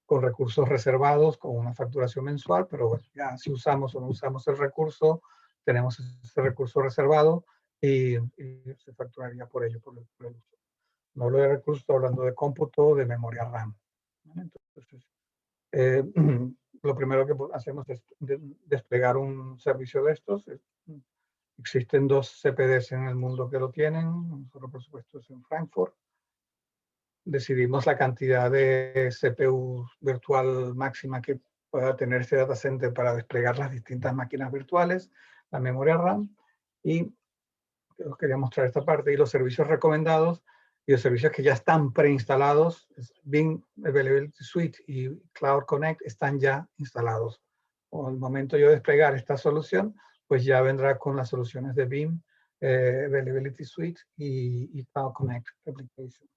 con recursos reservados, con una facturación mensual, pero bueno, ya si usamos o no usamos el recurso, tenemos ese recurso reservado y se facturaría por ello, por el uso. No hablo de recursos, estoy hablando de cómputo, de memoria RAM. Entonces, lo primero que hacemos es desplegar un servicio de estos. Existen 2 CPDs en el mundo que lo tienen. Nosotros, por supuesto, es en Frankfurt. Decidimos la cantidad de CPU virtual máxima que pueda tener este data center para desplegar las distintas máquinas virtuales, la memoria RAM, y os quería mostrar esta parte, y los servicios recomendados y los servicios que ya están preinstalados, Veeam Availability Suite y Cloud Connect están ya instalados. O al momento yo desplegar esta solución, pues ya vendrá con las soluciones de Veeam Availability Suite y Cloud Connect Application.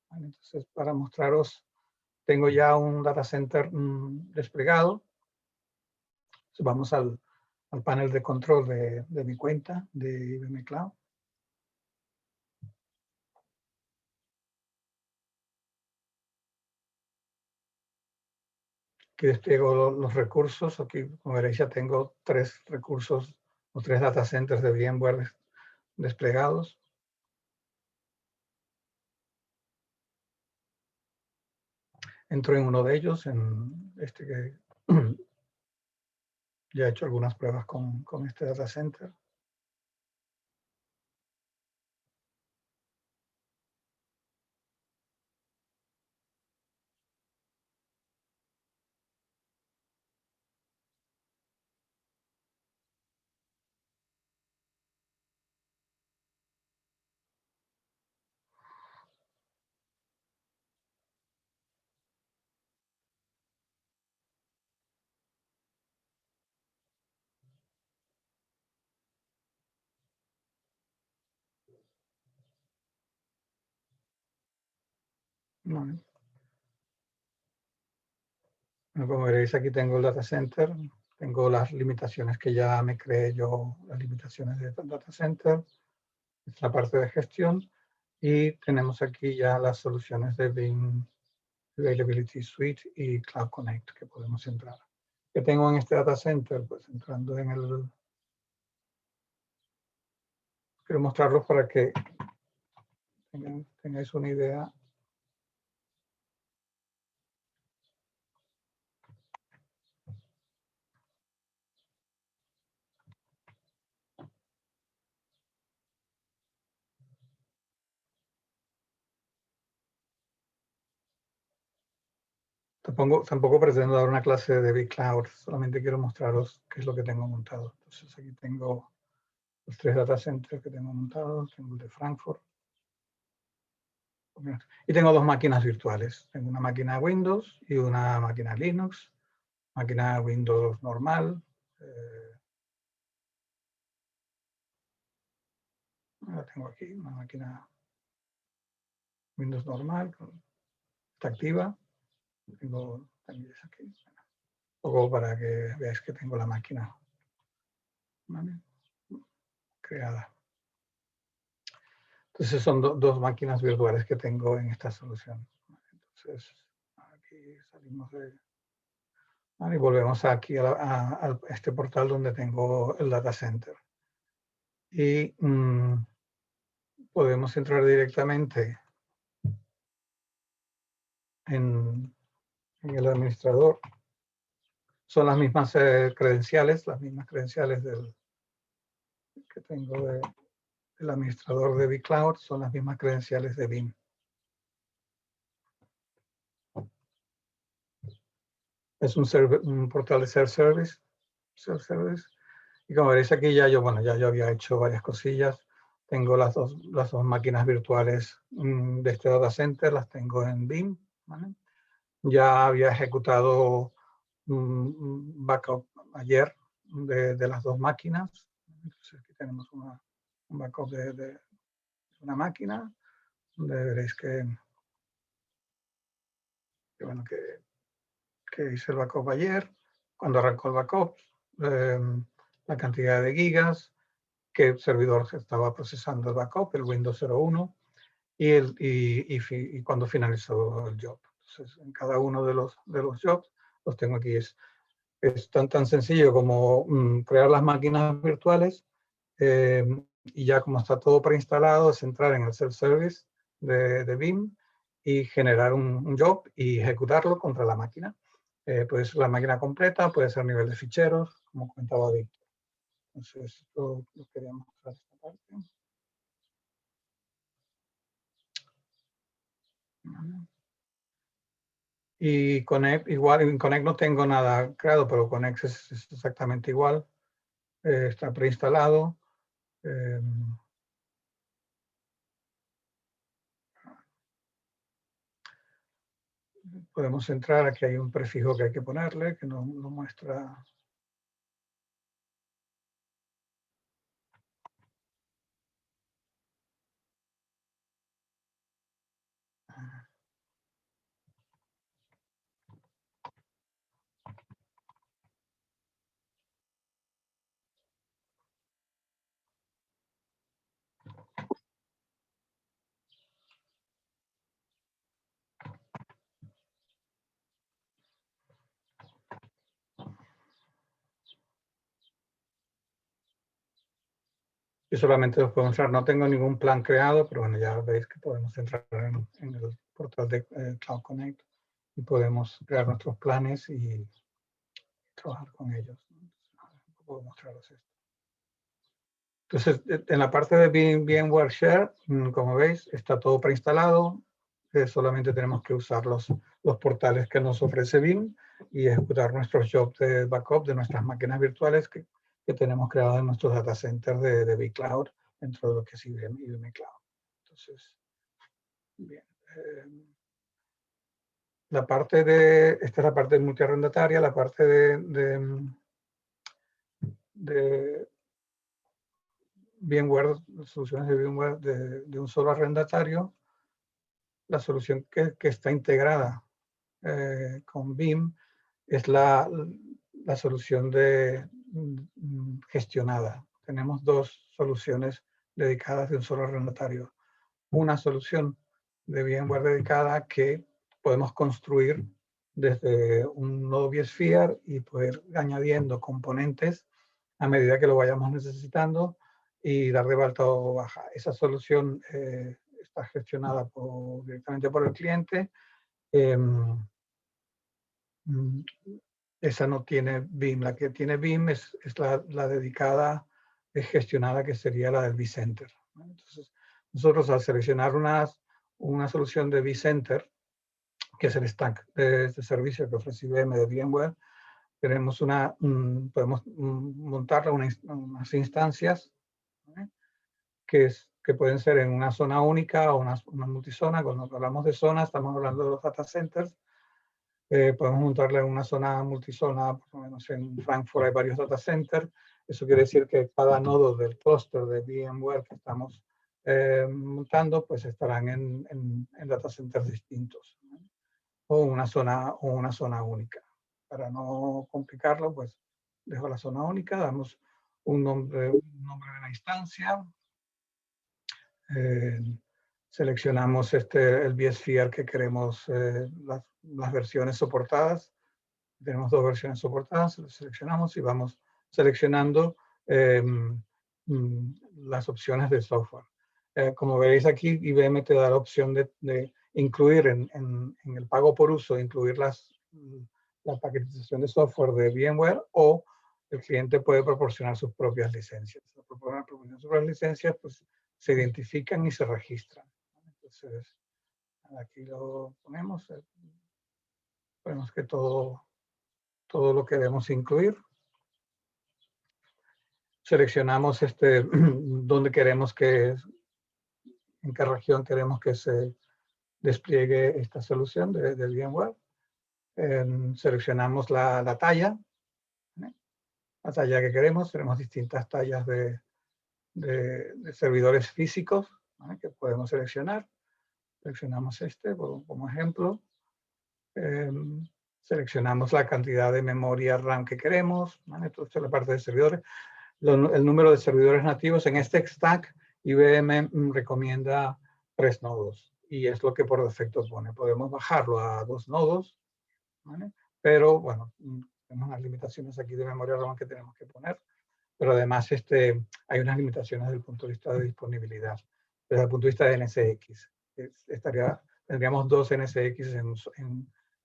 Vale, entonces, para mostraros, tengo ya un data center desplegado. Entonces, vamos al panel de control de mi cuenta de IBM Cloud. Aquí despliego los recursos. Aquí, como veréis, ya tengo 3 recursos o 3 data centers de VMware desplegados. Entro en uno de ellos, en este que ya he hecho algunas pruebas con este data center. Vale. Bueno, como veréis, aquí tengo el data center. Tengo las limitaciones que ya me creé yo, las limitaciones del data center. Es la parte de gestión. Y tenemos aquí ya las soluciones de Veeam Availability Suite y Cloud Connect que podemos entrar. ¿Qué tengo en este data center? Pues entrando en el... Quiero mostrarlos para que tengáis una idea. Tampoco pretendo dar una clase de vCloud, solamente quiero mostraros qué es lo que tengo montado. Entonces aquí tengo los 3 data centers que tengo montados, tengo el de Frankfurt. Y tengo 2 máquinas virtuales. Tengo una máquina Windows y una máquina Linux. Máquina Windows normal. La tengo aquí, una máquina Windows normal, está activa. Tengo también aquí. Un poco para que veáis que tengo la máquina, ¿vale?, creada. Entonces son 2 máquinas virtuales que tengo en esta solución. Entonces aquí salimos de... ¿vale? Y volvemos aquí a este portal donde tengo el data center. Y podemos entrar directamente en el administrador. Son las mismas credenciales, que tengo del administrador de vCloud, son las mismas credenciales de Veeam. Es un portal de self-service. Y como veréis aquí ya yo había hecho varias cosillas. Tengo las dos máquinas virtuales de este data center, las tengo en Veeam, ¿vale? Ya había ejecutado un backup ayer de las 2 máquinas. Entonces aquí tenemos un backup de una máquina, donde veréis que hice el backup ayer. Cuando arrancó el backup, la cantidad de gigas que el servidor estaba procesando el backup, el Windows 01, y cuando finalizó el job. Entonces, en cada uno de los jobs los tengo aquí. Es tan sencillo como crear las máquinas virtuales, y ya como está todo preinstalado, es entrar en el self-service de Veeam y generar un job y ejecutarlo contra la máquina. Puede ser la máquina completa, puede ser nivel de ficheros, como comentaba Víctor. Entonces, esto lo quería mostrar esta parte. Y Connect, igual, en Connect no tengo nada creado, pero Connect es exactamente igual. Está preinstalado. Podemos entrar, aquí hay un prefijo que hay que ponerle, que nos muestra. Yo solamente los puedo mostrar, no tengo ningún plan creado, pero bueno, ya veis que podemos entrar en el portal de Cloud Connect y podemos crear nuestros planes y trabajar con ellos. Puedo mostraros esto. Entonces, en la parte de VMware Share, como veis, está todo preinstalado. Solamente tenemos que usar los portales que nos ofrece Veeam y ejecutar nuestros jobs de backup de nuestras máquinas virtuales que tenemos creadas en nuestros data centers de vCloud dentro de lo que es IBM Cloud. Entonces, bien. La parte de, esta es la parte multiarrendataria, la parte de VMware, soluciones de VMware de un solo arrendatario. La solución que está integrada con Veeam es la solución de gestionada. Tenemos dos soluciones dedicadas de un solo arrendatario. Una solución de VMware dedicada que podemos construir desde un nodo vSphere y poder ir añadiendo componentes a medida que lo vayamos necesitando y dar de alta o baja. Esa solución está gestionada directamente por el cliente. Esa no tiene Veeam. La que tiene Veeam es la dedicada, gestionada, que sería la del vCenter. Entonces, nosotros al seleccionar una solución de vCenter, que es el stack de servicio que ofrece IBM de VMware, tenemos podemos montarla unas instancias, ¿vale? que pueden ser en una zona única o una multizona. Cuando hablamos de zona, estamos hablando de los data centers. Podemos montarle en una zona multizona, por lo menos en Frankfurt hay varios data centers. Eso quiere decir que cada nodo del clúster de VMware que estamos montando, pues estarán en data centers distintos, ¿no? O una zona única. Para no complicarlo, pues dejo la zona única, damos un nombre de la instancia. Seleccionamos el vSphere que queremos, las versiones soportadas. Tenemos dos versiones soportadas, las seleccionamos y vamos seleccionando las opciones de software. Como veréis aquí, IBM te da la opción de incluir en el pago por uso, incluir la paquetización de software de VMware, o el cliente puede proporcionar sus propias licencias. Al proporcionar sus propias licencias, pues se identifican y se registran. Entonces, aquí lo ponemos. Vemos que todo lo queremos incluir. Seleccionamos dónde queremos en qué región queremos que se despliegue esta solución de VMware. Seleccionamos la talla, ¿eh? La talla que queremos. Tenemos distintas tallas de servidores físicos, ¿eh? que podemos seleccionar. Seleccionamos como ejemplo. Seleccionamos la cantidad de memoria RAM que queremos, ¿vale? Esta es la parte de servidores. El número de servidores nativos en este stack, IBM recomienda 3 nodos y es lo que por defecto pone. Podemos bajarlo a 2 nodos, ¿vale? Pero bueno, tenemos unas limitaciones aquí de memoria RAM que tenemos que poner, pero además hay unas limitaciones desde el punto de vista de disponibilidad, desde el punto de vista de NSX. Tendríamos 2 NSX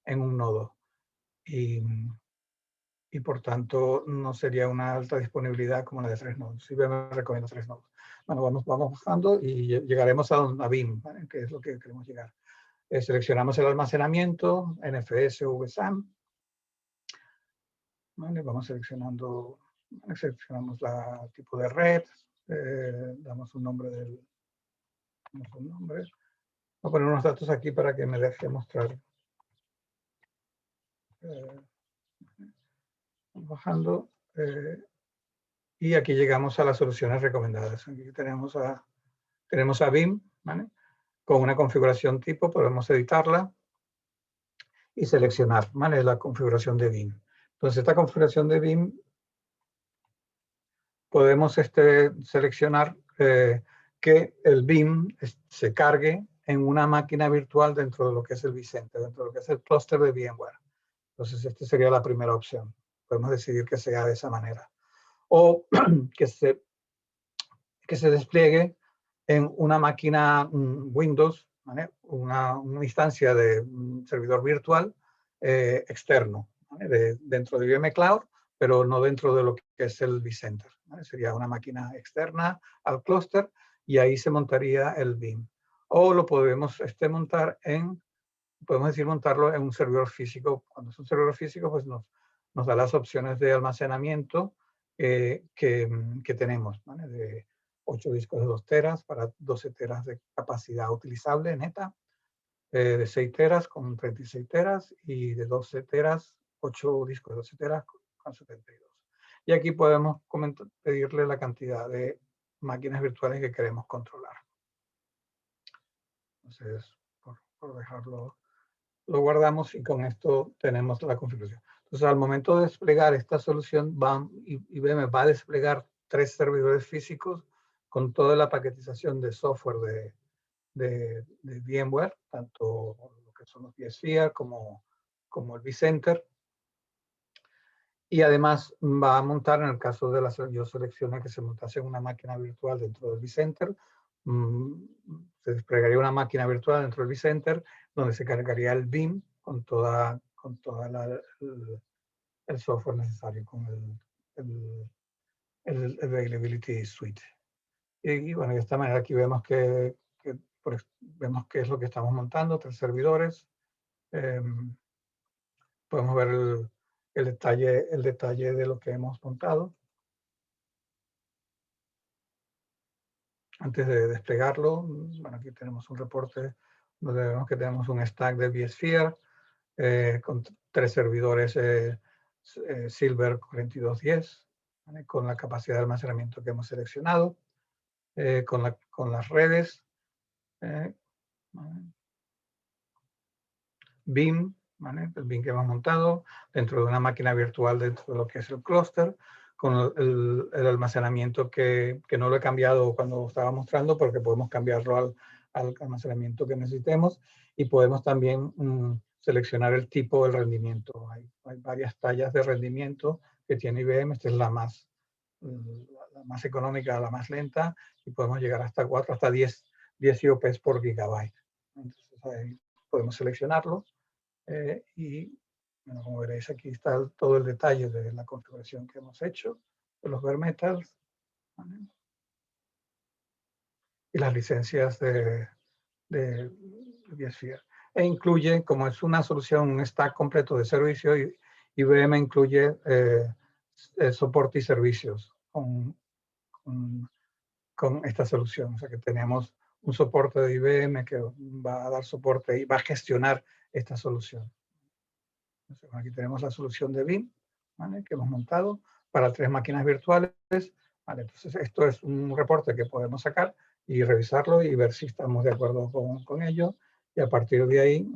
en un nodo. y por tanto no sería una alta disponibilidad como la de 3 nodos. IBM recomienda 3 nodos. Bueno, vamos bajando y llegaremos a BIM, ¿vale? Que es lo que queremos llegar. Seleccionamos el almacenamiento, NFS o VSAM. ¿Vale? Vamos seleccionando, seleccionamos el tipo de red, damos un nombre Voy a poner unos datos aquí para que me deje mostrar. Bajando. Y aquí llegamos a las soluciones recomendadas. Aquí tenemos a BIM, ¿vale? Con una configuración tipo, podemos editarla y seleccionar, ¿vale? La configuración de BIM. Entonces, esta configuración de BIM podemos seleccionar que el BIM se cargue en una máquina virtual dentro de lo que es el vCenter, dentro de lo que es el clúster de VMware. Entonces, esta sería la primera opción. Podemos decidir que sea de esa manera. O que se despliegue en una máquina Windows, ¿vale? Una instancia de un servidor virtual externo, ¿vale? Dentro de IBM Cloud, pero no dentro de lo que es el vCenter, ¿vale? Sería una máquina externa al clúster y ahí se montaría el BIM. O lo podemos montarlo en un servidor físico. Cuando es un servidor físico, pues nos da las opciones de almacenamiento que tenemos, ¿vale? De 8 discos de 2 teras para 12 teras de capacidad utilizable neta, de 6 teras con 36 teras y de 12 teras, 8 discos de 12 teras con 72. Y aquí podemos pedirle la cantidad de máquinas virtuales que queremos controlar. Entonces, por dejarlo, lo guardamos y con esto tenemos la configuración. Entonces, al momento de desplegar esta solución, IBM va a desplegar 3 servidores físicos con toda la paquetización de software de VMware, tanto lo que son los vSphere como el vCenter. Y además va a montar, en el caso de yo seleccioné que se montase en una máquina virtual dentro del vCenter, se desplegaría una máquina virtual dentro del vCenter donde se cargaría el BIM con toda el software necesario, con el Availability Suite. Y bueno, de esta manera aquí vemos vemos qué es lo que estamos montando, 3 servidores. Podemos ver el detalle de lo que hemos montado. Antes de desplegarlo, bueno, aquí tenemos un reporte donde vemos que tenemos un stack de vSphere con 3 servidores Silver 4210, ¿vale? Con la capacidad de almacenamiento que hemos seleccionado, con las redes, ¿vale? BIM, ¿vale? El BIM que hemos montado dentro de una máquina virtual dentro de lo que es el clúster, con el almacenamiento que no lo he cambiado cuando estaba mostrando porque podemos cambiarlo al almacenamiento que necesitemos y podemos también seleccionar el tipo del rendimiento. Hay varias tallas de rendimiento que tiene IBM. Esta es la más económica, la más lenta y podemos llegar hasta 4, hasta 10 IOPs por gigabyte. Entonces ahí podemos seleccionarlo y bueno, como veréis aquí está todo el detalle de la configuración que hemos hecho de los bare metals, ¿vale? Y las licencias de vSphere. E incluye, como es una solución, un stack completo de servicio, IBM incluye soporte y servicios con esta solución. O sea que tenemos un soporte de IBM que va a dar soporte y va a gestionar esta solución. Entonces, aquí tenemos la solución de BIM, ¿vale? Que hemos montado para 3 máquinas virtuales. ¿Vale? Entonces, esto es un reporte que podemos sacar y revisarlo y ver si estamos de acuerdo con ello. Y a partir de ahí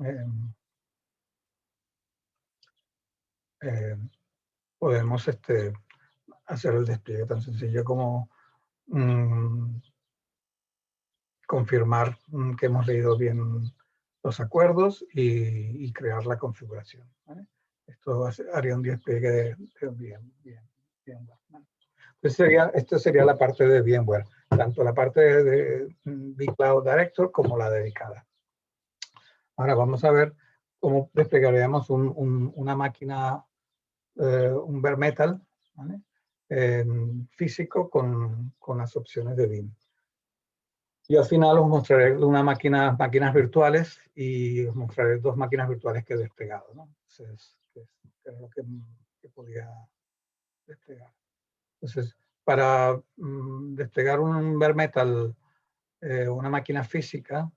podemos hacer el despliegue tan sencillo como confirmar que hemos leído bien los acuerdos y crear la configuración, ¿vale? Esto haría un despliegue de VMware. ¿Vale? Entonces esto sería la parte de VMware, tanto la parte de vCloud Director como la dedicada. Ahora vamos a ver cómo desplegaríamos una máquina, un bare metal, ¿vale? Físico con las opciones de BIM. Y al final os mostraré máquinas virtuales y os mostraré 2 máquinas virtuales que he desplegado, ¿no? Entonces, que es lo que podía desplegar. Entonces, para desplegar un bare metal, una máquina física,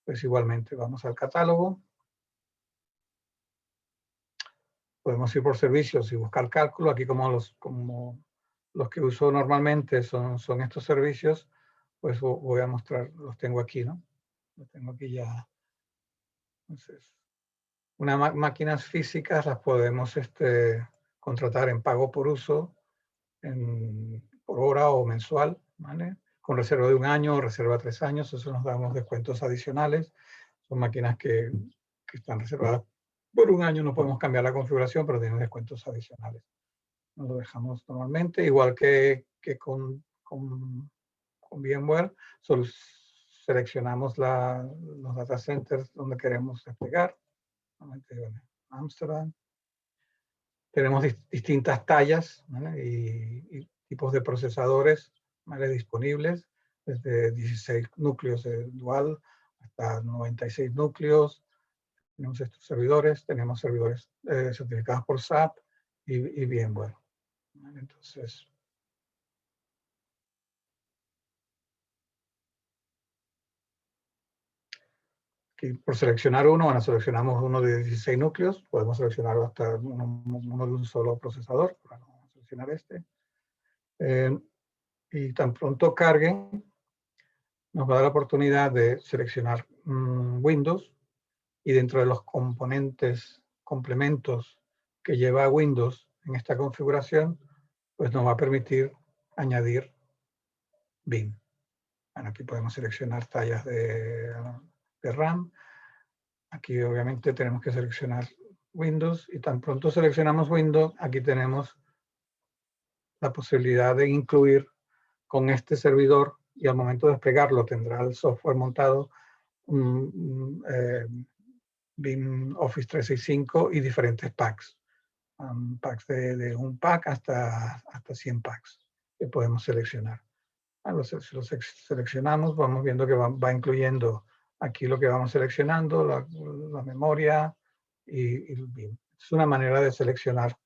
pues igualmente vamos al catálogo. Podemos ir por servicios y buscar cálculo. Aquí como los que uso normalmente son estos servicios, pues voy a mostrar, los tengo aquí, ¿no? Los tengo aquí ya. Entonces, máquinas físicas las podemos contratar en pago por uso, por hora o mensual, ¿vale? Con reserva de 1 año o reserva 3 años, eso nos da unos descuentos adicionales. Son máquinas que están reservadas por 1 año, no podemos cambiar la configuración, pero tienen descuentos adicionales. Nos lo dejamos normalmente, igual que con VMware, solo seleccionamos los data centers donde queremos desplegar. Amsterdam. Tenemos distintas tallas, ¿vale? y tipos de procesadores, ¿vale? Disponibles, desde 16 núcleos de dual hasta 96 núcleos. Tenemos estos servidores, tenemos servidores certificados por SAP y VMware. ¿Vale? Entonces, aquí por seleccionar uno, bueno, seleccionamos uno de 16 núcleos, podemos seleccionar hasta uno de un solo procesador. Bueno, vamos a seleccionar este. Y tan pronto cargue, nos va a dar la oportunidad de seleccionar Windows, y dentro de los complementos que lleva Windows en esta configuración, pues nos va a permitir añadir BIM. Bueno, aquí podemos seleccionar tallas de RAM. Aquí obviamente tenemos que seleccionar Windows, y tan pronto seleccionamos Windows, aquí tenemos la posibilidad de incluir con este servidor, y al momento de desplegarlo tendrá el software montado, BIM Office 365 y diferentes packs. Packs de 1 pack hasta 100 packs que podemos seleccionar. Si los seleccionamos, vamos viendo que va incluyendo aquí lo que vamos seleccionando, la memoria y el BIM. Es una manera de seleccionar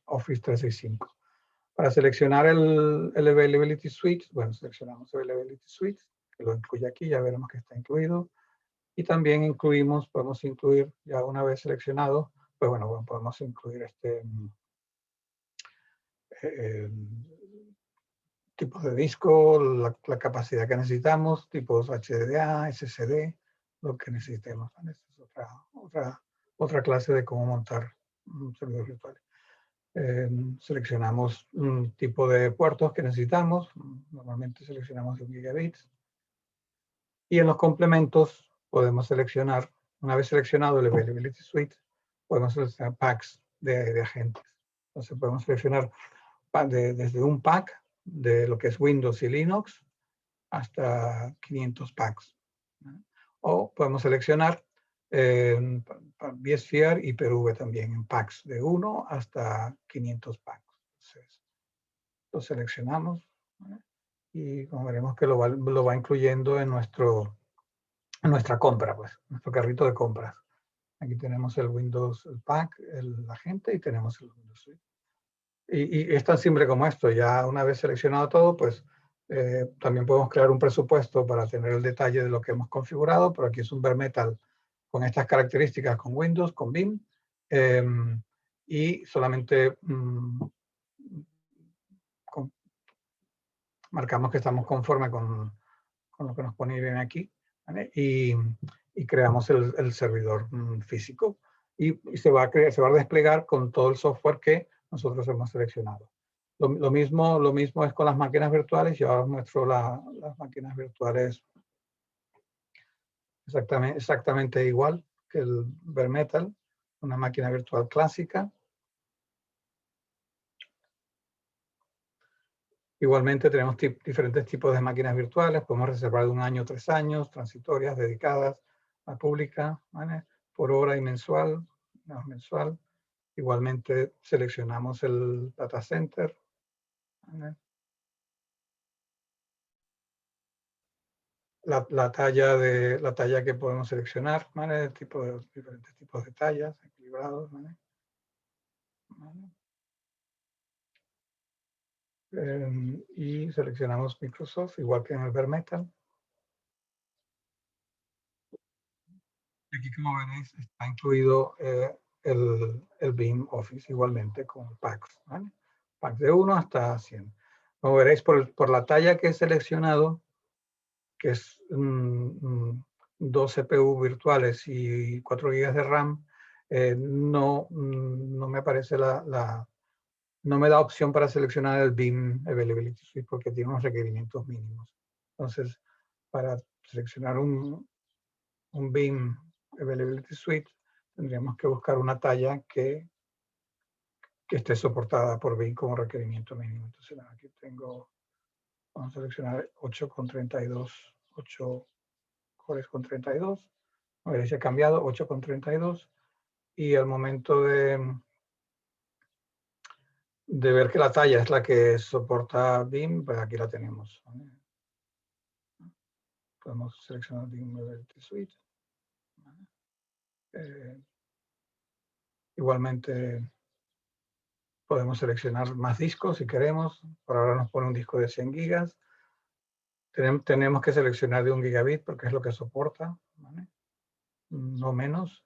Office 365. Para seleccionar el Availability Suite, bueno, seleccionamos el Availability Suite, que lo incluye aquí, ya veremos que está incluido. Y también podemos incluir, ya una vez seleccionado, pues bueno, podemos incluir tipos de disco, la capacidad que necesitamos, tipos HDDA, SSD, lo que necesitemos. Esta es otra clase de cómo montar servidores virtuales. Seleccionamos un tipo de puertos que necesitamos, normalmente seleccionamos 1 gigabits. Y en los complementos podemos seleccionar, una vez seleccionado el Availability Suite, podemos seleccionar packs de agentes. Entonces podemos seleccionar desde un pack de lo que es Windows y Linux hasta 500 packs. O podemos seleccionar vSphere y Hyper-V también en packs de 1 hasta 500 packs. Entonces, lo seleccionamos, ¿vale? Y como veremos que lo va incluyendo en nuestra compra, pues, nuestro carrito de compras. Aquí tenemos el Windows, el pack, el agente, y tenemos el Windows Suite. Y es tan simple como esto. Ya una vez seleccionado todo, pues también podemos crear un presupuesto para tener el detalle de lo que hemos configurado, pero aquí es un bare metal con estas características, con Windows, con BIM, y solamente marcamos que estamos conforme con lo que nos pone bien aquí, ¿vale? Y creamos el servidor físico, y se va a desplegar con todo el software que nosotros hemos seleccionado. Lo mismo es con las máquinas virtuales. Yo ahora os muestro las máquinas virtuales exactamente igual que el bare metal, una máquina virtual clásica. Igualmente tenemos diferentes tipos de máquinas virtuales. Podemos reservar de 1 año, 3 años, transitorias, dedicadas, la pública, ¿vale? Por hora y mensual, no, mensual. Igualmente seleccionamos el data center, ¿vale? La talla que podemos seleccionar, ¿vale? Diferentes tipos de tallas, equilibrados, ¿vale? ¿Vale? Y seleccionamos Microsoft, igual que en el Bare Metal. Aquí, como veréis, está incluido el Beam Office, igualmente con packs, ¿vale? Packs de 1 hasta 100. Como veréis, por la talla que he seleccionado, que es 2 CPU virtuales y 4 GB de RAM, no me aparece no me da opción para seleccionar el Beam Availability Suite porque tiene unos requerimientos mínimos. Entonces, para seleccionar un Beam Availability Suite, tendríamos que buscar una talla que esté soportada por Beam como requerimiento mínimo. Entonces, aquí vamos a seleccionar 8,32, 8 cores con 32. A ver si ha cambiado, 8,32. Y al momento de ver que la talla es la que soporta Beam, pues aquí la tenemos, ¿vale? Podemos seleccionar Beam Availability Suite, ¿vale? Igualmente podemos seleccionar más discos si queremos. Por ahora nos pone un disco de 100 gigas. Tenemos que seleccionar de 1 gigabit porque es lo que soporta, ¿vale? No menos.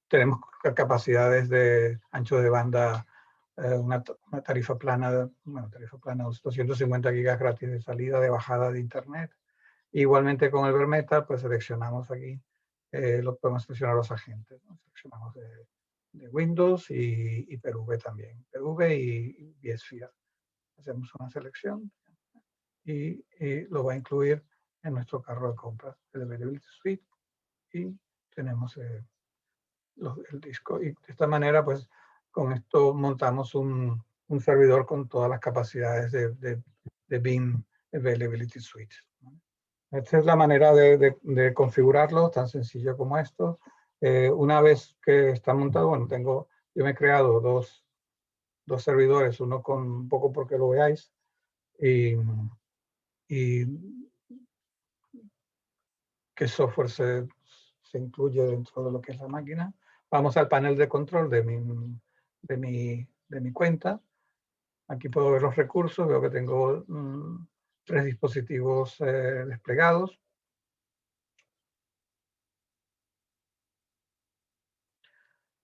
Tenemos capacidades de ancho de banda, una tarifa plana, bueno, tarifa plana, 250 gigas gratis de salida, de bajada de internet. Igualmente con el Bare Metal, pues seleccionamos aquí, lo podemos seleccionar los agentes, ¿no? Seleccionamos de Windows y PRV también, PRV y vSphere. Hacemos una selección y lo va a incluir en nuestro carro de compras, el Availability Suite, y tenemos el disco. Y de esta manera, pues, con esto montamos un servidor con todas las capacidades de Beam Availability Suite, ¿no? Esta es la manera de configurarlo, tan sencillo como esto. Una vez que está montado, bueno, yo me he creado dos servidores, uno con un poco porque lo veáis, y qué software se incluye dentro de lo que es la máquina. Vamos al panel de control de mi cuenta. Aquí puedo ver los recursos, veo que tengo 3 dispositivos desplegados.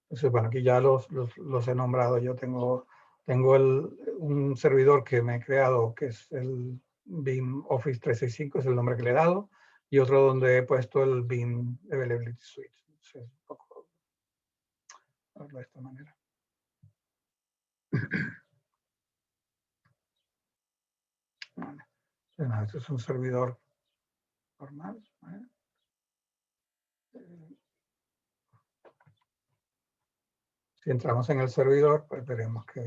Entonces, bueno, aquí ya los he nombrado. Yo tengo un servidor que me he creado, que es el Beam Office 365, es el nombre que le he dado, y otro donde he puesto el Beam Availability Suite. Entonces, un poco, a verlo de esta manera. Vale. Entonces, este es un servidor normal, ¿vale? Si entramos en el servidor, pues veremos que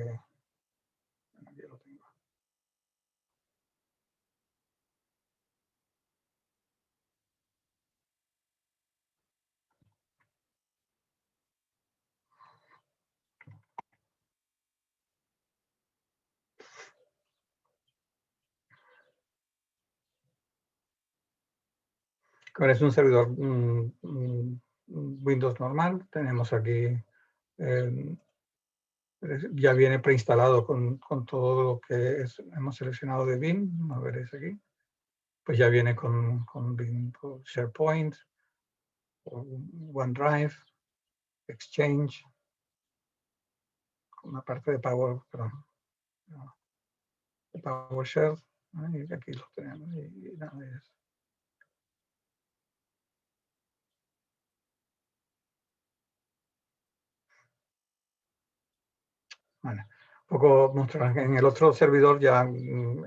aquí lo tengo. Ahora es un servidor Windows normal. Tenemos aquí, ya viene preinstalado con todo lo que hemos seleccionado de Beam. A ver, es aquí. Pues ya viene con Beam, SharePoint, OneDrive, Exchange, una parte de PowerShell. Y aquí lo tenemos. Y nada, bueno, un poco mostrar en el otro servidor ya,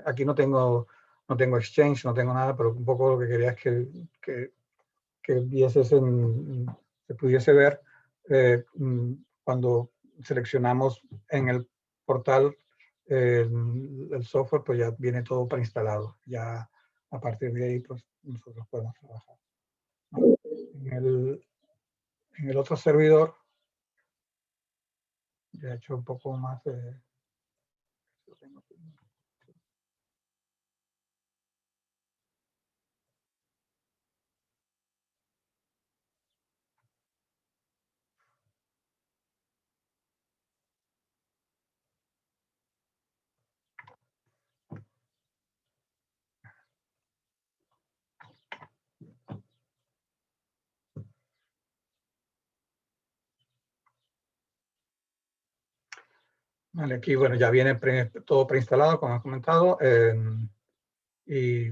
aquí no tengo Exchange, no tengo nada, pero un poco lo que quería es que vieses se pudiese ver cuando seleccionamos en el portal el software, pues ya viene todo preinstalado. Ya a partir de ahí, pues nosotros podemos trabajar, ¿no? en el otro servidor, ya he hecho un poco más de... Vale, aquí, bueno, ya viene todo preinstalado, como he comentado. Y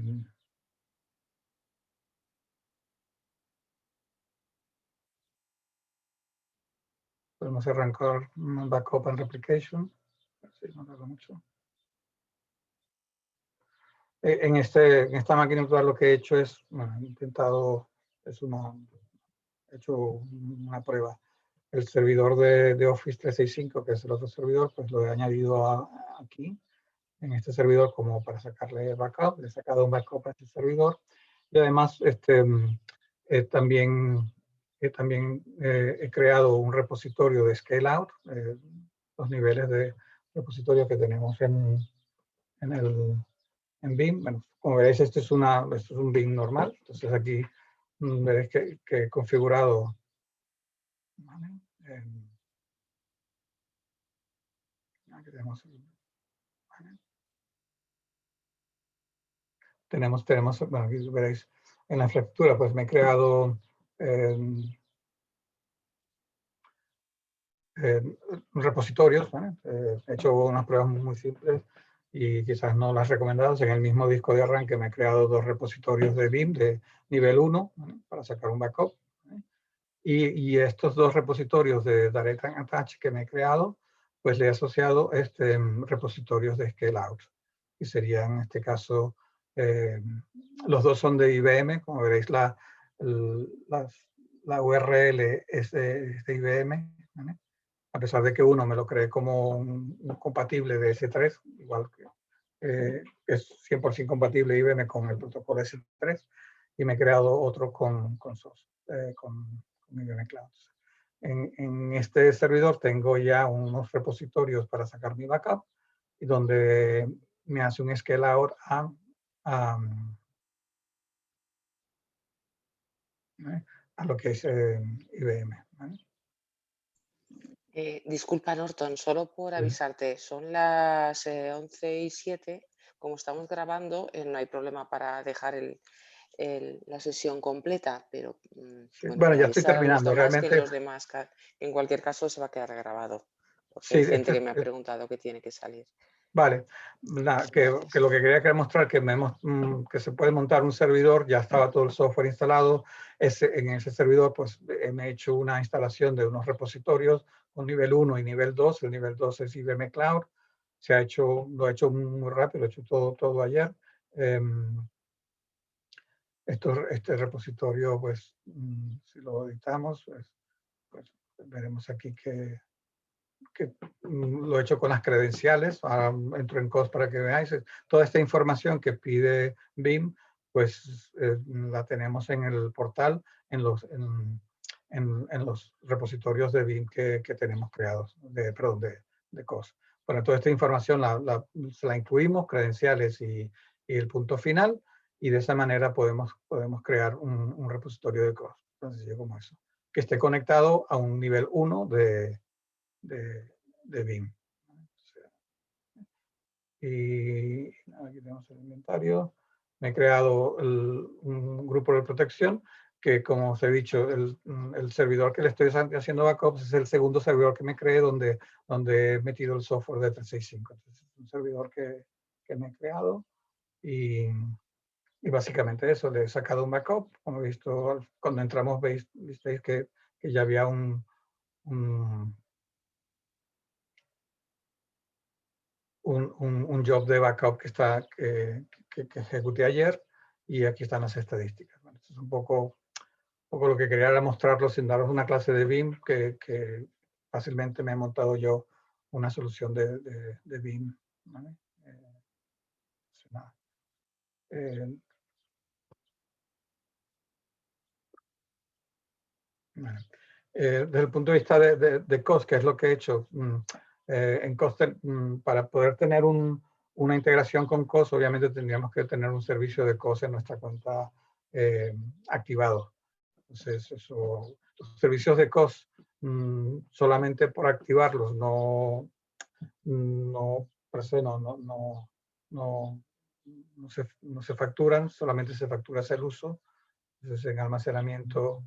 podemos arrancar un backup and replication. Así no tarda mucho. En esta máquina virtual lo que he hecho es, bueno, he intentado, he hecho una prueba. El servidor de Office 365, que es el otro servidor, pues lo he añadido aquí, en este servidor, como para sacarle backup. Le he sacado un backup a este servidor. Y además, también he creado un repositorio de scale out, los niveles de repositorio que tenemos en Vim. Bueno, como veréis, esto es un Vim normal. Entonces aquí veréis que he configurado, ¿vale? Aquí tenemos, bueno, aquí veréis en la infraestructura, pues me he creado repositorios, ¿vale? He hecho unas pruebas muy simples y quizás no las recomendadas. En el mismo disco de arranque me he creado 2 repositorios de Vim de nivel 1, ¿vale? Para sacar un backup, ¿vale? Y estos 2 repositorios de Direct Attach que me he creado, pues le he asociado repositorios de Scale Out. Y serían, en este caso, los 2 son de IBM. Como veréis, la URL es de IBM, ¿vale? A pesar de que uno me lo creé como un compatible de S3, igual que es 100% compatible IBM con el protocolo S3, y me he creado otro con IBM Cloud. En este servidor tengo ya unos repositorios para sacar mi backup, y donde me hace un scale out a lo que es IBM, ¿vale? Disculpa, Norton, solo por avisarte, son las 11:07. Como estamos grabando, no hay problema para dejar la sesión completa, pero Sí. bueno, Bueno, me ya estoy avisaron los terminando. demás que en Realmente, los demás, en cualquier caso, se va a quedar grabado, porque sí, hay gente que me ha preguntado que tiene que salir. vale. Nada, que lo que quería mostrar que se puede montar un servidor, ya estaba todo el software instalado. En ese servidor, pues me he hecho una instalación de unos repositorios con nivel 1 y nivel 2. El nivel 2 es IBM Cloud. Lo he hecho muy rápido, lo he hecho todo ayer. Este repositorio, pues, si lo editamos, pues veremos aquí que lo he hecho con las credenciales. Ahora entro en COS para que veáis. Toda esta información que pide Vim, pues la tenemos en el portal, en los repositorios de Vim que tenemos creados, perdón, de COS. Bueno, toda esta información se la incluimos, credenciales y el punto final, y de esa manera podemos crear un repositorio de COS, tan sencillo como eso, que esté conectado a un nivel 1 de Vim. Y aquí tenemos el inventario. Me he creado un grupo de protección que, como os he dicho, el servidor que le estoy haciendo backups es el segundo servidor que me creé donde he metido el software de 365. Entonces, es un servidor que me he creado y básicamente eso, le he sacado un backup. Como he visto, cuando entramos, visteis que ya había un job de backup que ejecuté ayer, y aquí están las estadísticas. Bueno, esto es un poco lo que quería era mostrarlo sin daros una clase de Vim, que fácilmente me he montado yo una solución de Vim, ¿vale? Nada. Bueno, desde el punto de vista de COS, que es lo que he hecho, en COS, para poder tener una integración con COS, obviamente tendríamos que tener un servicio de COS en nuestra cuenta activado. Entonces, los servicios de COS, solamente por activarlos, no se facturan, solamente se factura el uso. Entonces, en almacenamiento,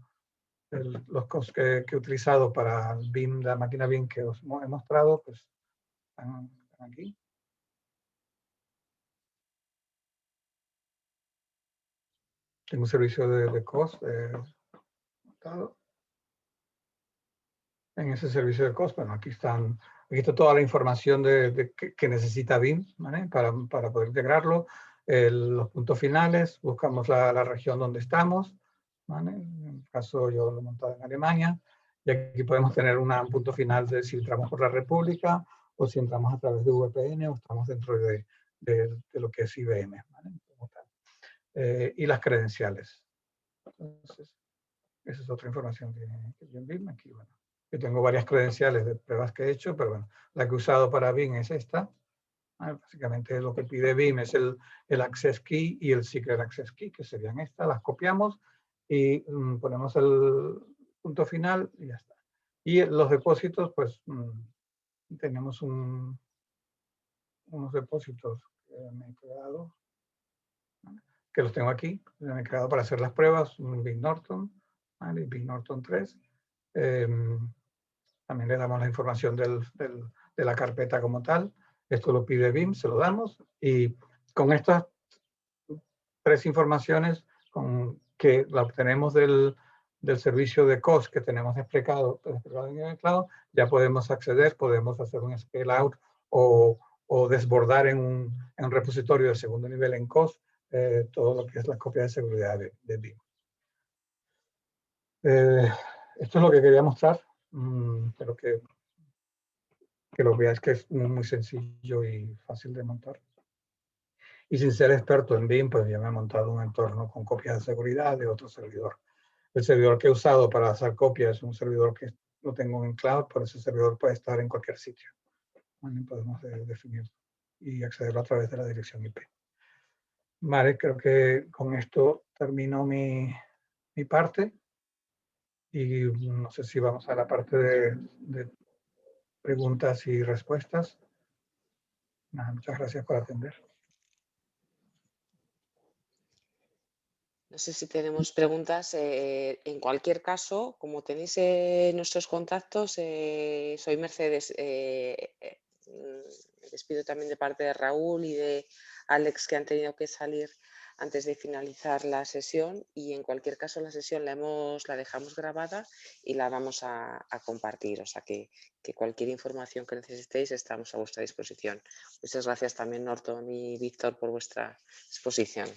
los COS que he utilizado para el BIM, la máquina BIM que os he mostrado, pues están aquí. Tengo un servicio de COS montado. En ese servicio de COS, bueno, aquí está toda la información que necesita BIM, ¿vale? Para poder integrarlo. Los puntos finales, buscamos la región donde estamos, ¿vale? En el caso yo lo he montado en Alemania, y aquí podemos tener un punto final de si entramos por la República, o si entramos a través de VPN, o estamos dentro de lo que es IBM, ¿vale? Como tal. Y las credenciales. Entonces, esa es otra información que yo en BIM. Aquí, bueno, yo tengo varias credenciales de pruebas que he hecho, pero bueno, la que he usado para BIM es esta. Básicamente lo que pide BIM es el Access Key y el Secret Access Key, que serían estas. Las copiamos y ponemos el punto final y ya está. Y los depósitos, pues tenemos unos depósitos que me he creado, ¿vale? Que los tengo aquí. Me he creado para hacer las pruebas, un Big Norton, ¿vale? Big Norton 3. También le damos la información de la carpeta como tal. Esto lo pide BIM, se lo damos. Y con estas 3 informaciones que la obtenemos del servicio de COS que tenemos desplegado en el cloud, ya podemos acceder, podemos hacer un scale out o desbordar en un repositorio de segundo nivel en COS todo lo que es la copia de seguridad de BIM. Esto es lo que quería mostrar. Pero que lo veáis, que es muy sencillo y fácil de montar. Y sin ser experto en BIM, pues ya me he montado un entorno con copias de seguridad de otro servidor. El servidor que he usado para hacer copias es un servidor que lo tengo en cloud, pero ese servidor puede estar en cualquier sitio. Bueno, podemos definir y accederlo a través de la dirección IP. Vale, creo que con esto termino mi parte. Y no sé si vamos a la parte de preguntas y respuestas. Nada, muchas gracias por atender. No sé si tenemos preguntas. En cualquier caso, como tenéis nuestros contactos, soy Mercedes. Me despido también de parte de Raúl y de Alex, que han tenido que salir antes de finalizar la sesión, y en cualquier caso la sesión la dejamos grabada y la vamos a compartir. O sea que cualquier información que necesitéis estamos a vuestra disposición. Muchas gracias también, Norton y Víctor, por vuestra exposición.